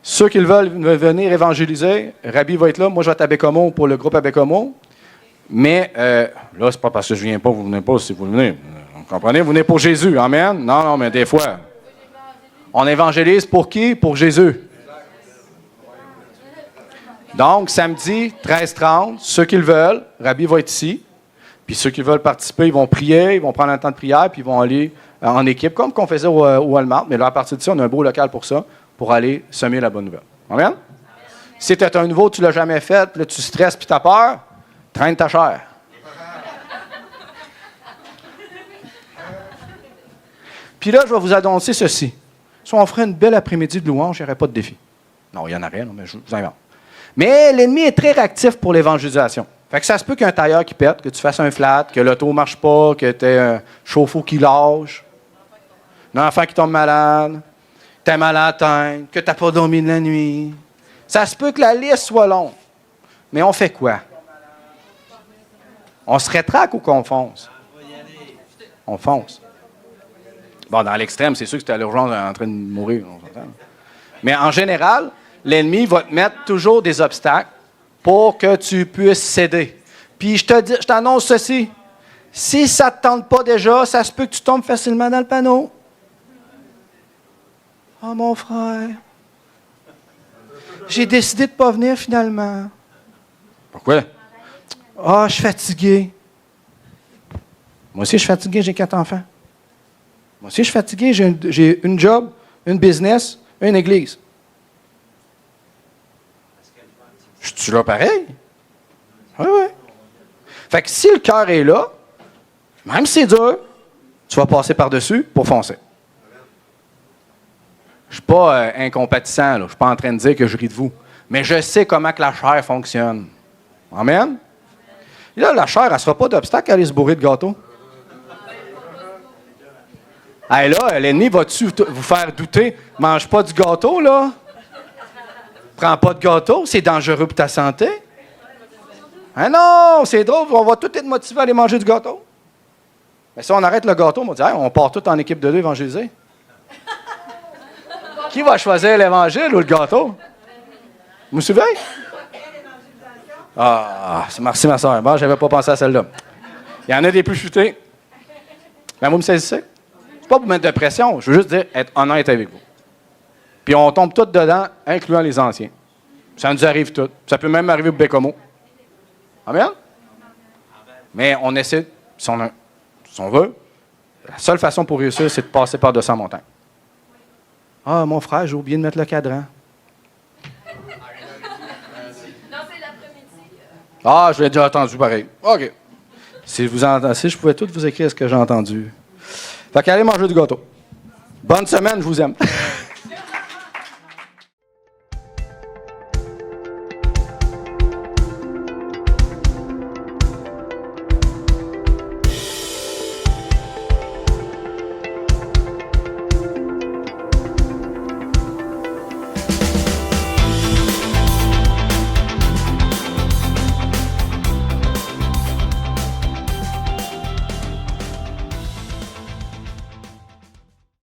ceux qui veulent venir évangéliser, Rabbi va être là. Moi, je vais être à Bécomo pour le groupe à Bécomo. Mais là, c'est pas parce que je ne viens pas, vous ne venez pas si vous venez. Vous comprenez? Vous venez pour Jésus. Amen? Non, mais des fois, on évangélise pour qui? Pour Jésus. Donc, samedi, 13h30, ceux qui le veulent, Rabbi va être ici. Puis ceux qui veulent participer, ils vont prier, ils vont prendre un temps de prière, puis ils vont aller en équipe, comme qu'on faisait au Walmart. Mais là, à partir de ça, on a un beau local pour ça, pour aller semer la bonne nouvelle. Amen? Si tu es un nouveau, tu ne l'as jamais fait, là, tu stresses puis tu as peur, traîne ta chair. Puis là, je vais vous annoncer ceci. Si on ferait une belle après-midi de louange, il n'y aurait pas de défi. Non, il y en a rien, mais je vous invente. Mais l'ennemi est très réactif pour l'évangélisation. Fait que ça se peut qu'il y ait un tailleur qui pète, que tu fasses un flat, que l'auto ne marche pas, que tu aies un chauffe-eau qui lâche, un enfant qui tombe malade, que tu es malade, que tu n'as pas dormi de la nuit. Ça se peut que la liste soit longue. Mais on fait quoi? On se rétracte ou qu'on fonce? On fonce. Bon, dans l'extrême, c'est sûr que tu es à l'urgence en train de mourir. Mais en général, l'ennemi va te mettre toujours des obstacles pour que tu puisses céder. Puis je t'annonce ceci. Si ça ne te tente pas déjà, ça se peut que tu tombes facilement dans le panneau. Oh, mon frère, j'ai décidé de ne pas venir finalement. Pourquoi? Ah, je suis fatigué. Moi aussi, je suis fatigué, j'ai 4 enfants. Moi aussi, je suis fatigué, j'ai une job, une business, une église. Je suis là pareil? Oui, oui. Fait que si le cœur est là, même si c'est dur, tu vas passer par-dessus pour foncer. Je ne suis pas incompatissant, là. Je ne suis pas en train de dire que je ris de vous. Mais je sais comment que la chair fonctionne. Amen? Et là, la chair, elle ne sera pas d'obstacle à aller se bourrer de gâteaux. Et là, l'ennemi va-tu vous faire douter? Mange pas du gâteau, là. Prends pas de gâteau, c'est dangereux pour ta santé. Ah non, c'est drôle, on va tous être motivés à aller manger du gâteau. Mais si on arrête le gâteau, on va dire, hey, on part tous en équipe de 2 évangéliser. Qui va choisir l'évangile ou le gâteau? Vous me suivez? Ah, merci ma soeur. Bon, je n'avais pas pensé à celle-là. Il y en a des plus futés. Mais vous me saisissez? pas pour mettre de pression. Je veux juste dire, être honnête avec vous. Puis on tombe tous dedans, incluant les anciens. Ça nous arrive tous. Ça peut même arriver au Bécomo. Amen? Mais on essaie, si on veut, la seule façon pour réussir, c'est de passer par-dessus la montagne. Ah, mon frère, j'ai oublié de mettre le cadran.
Non, c'est l'après-midi.
Ah, je l'ai déjà entendu pareil. OK. Si je pouvais tout vous écrire ce que j'ai entendu. Fait qu'allez manger du gâteau. Bonne semaine, je vous aime.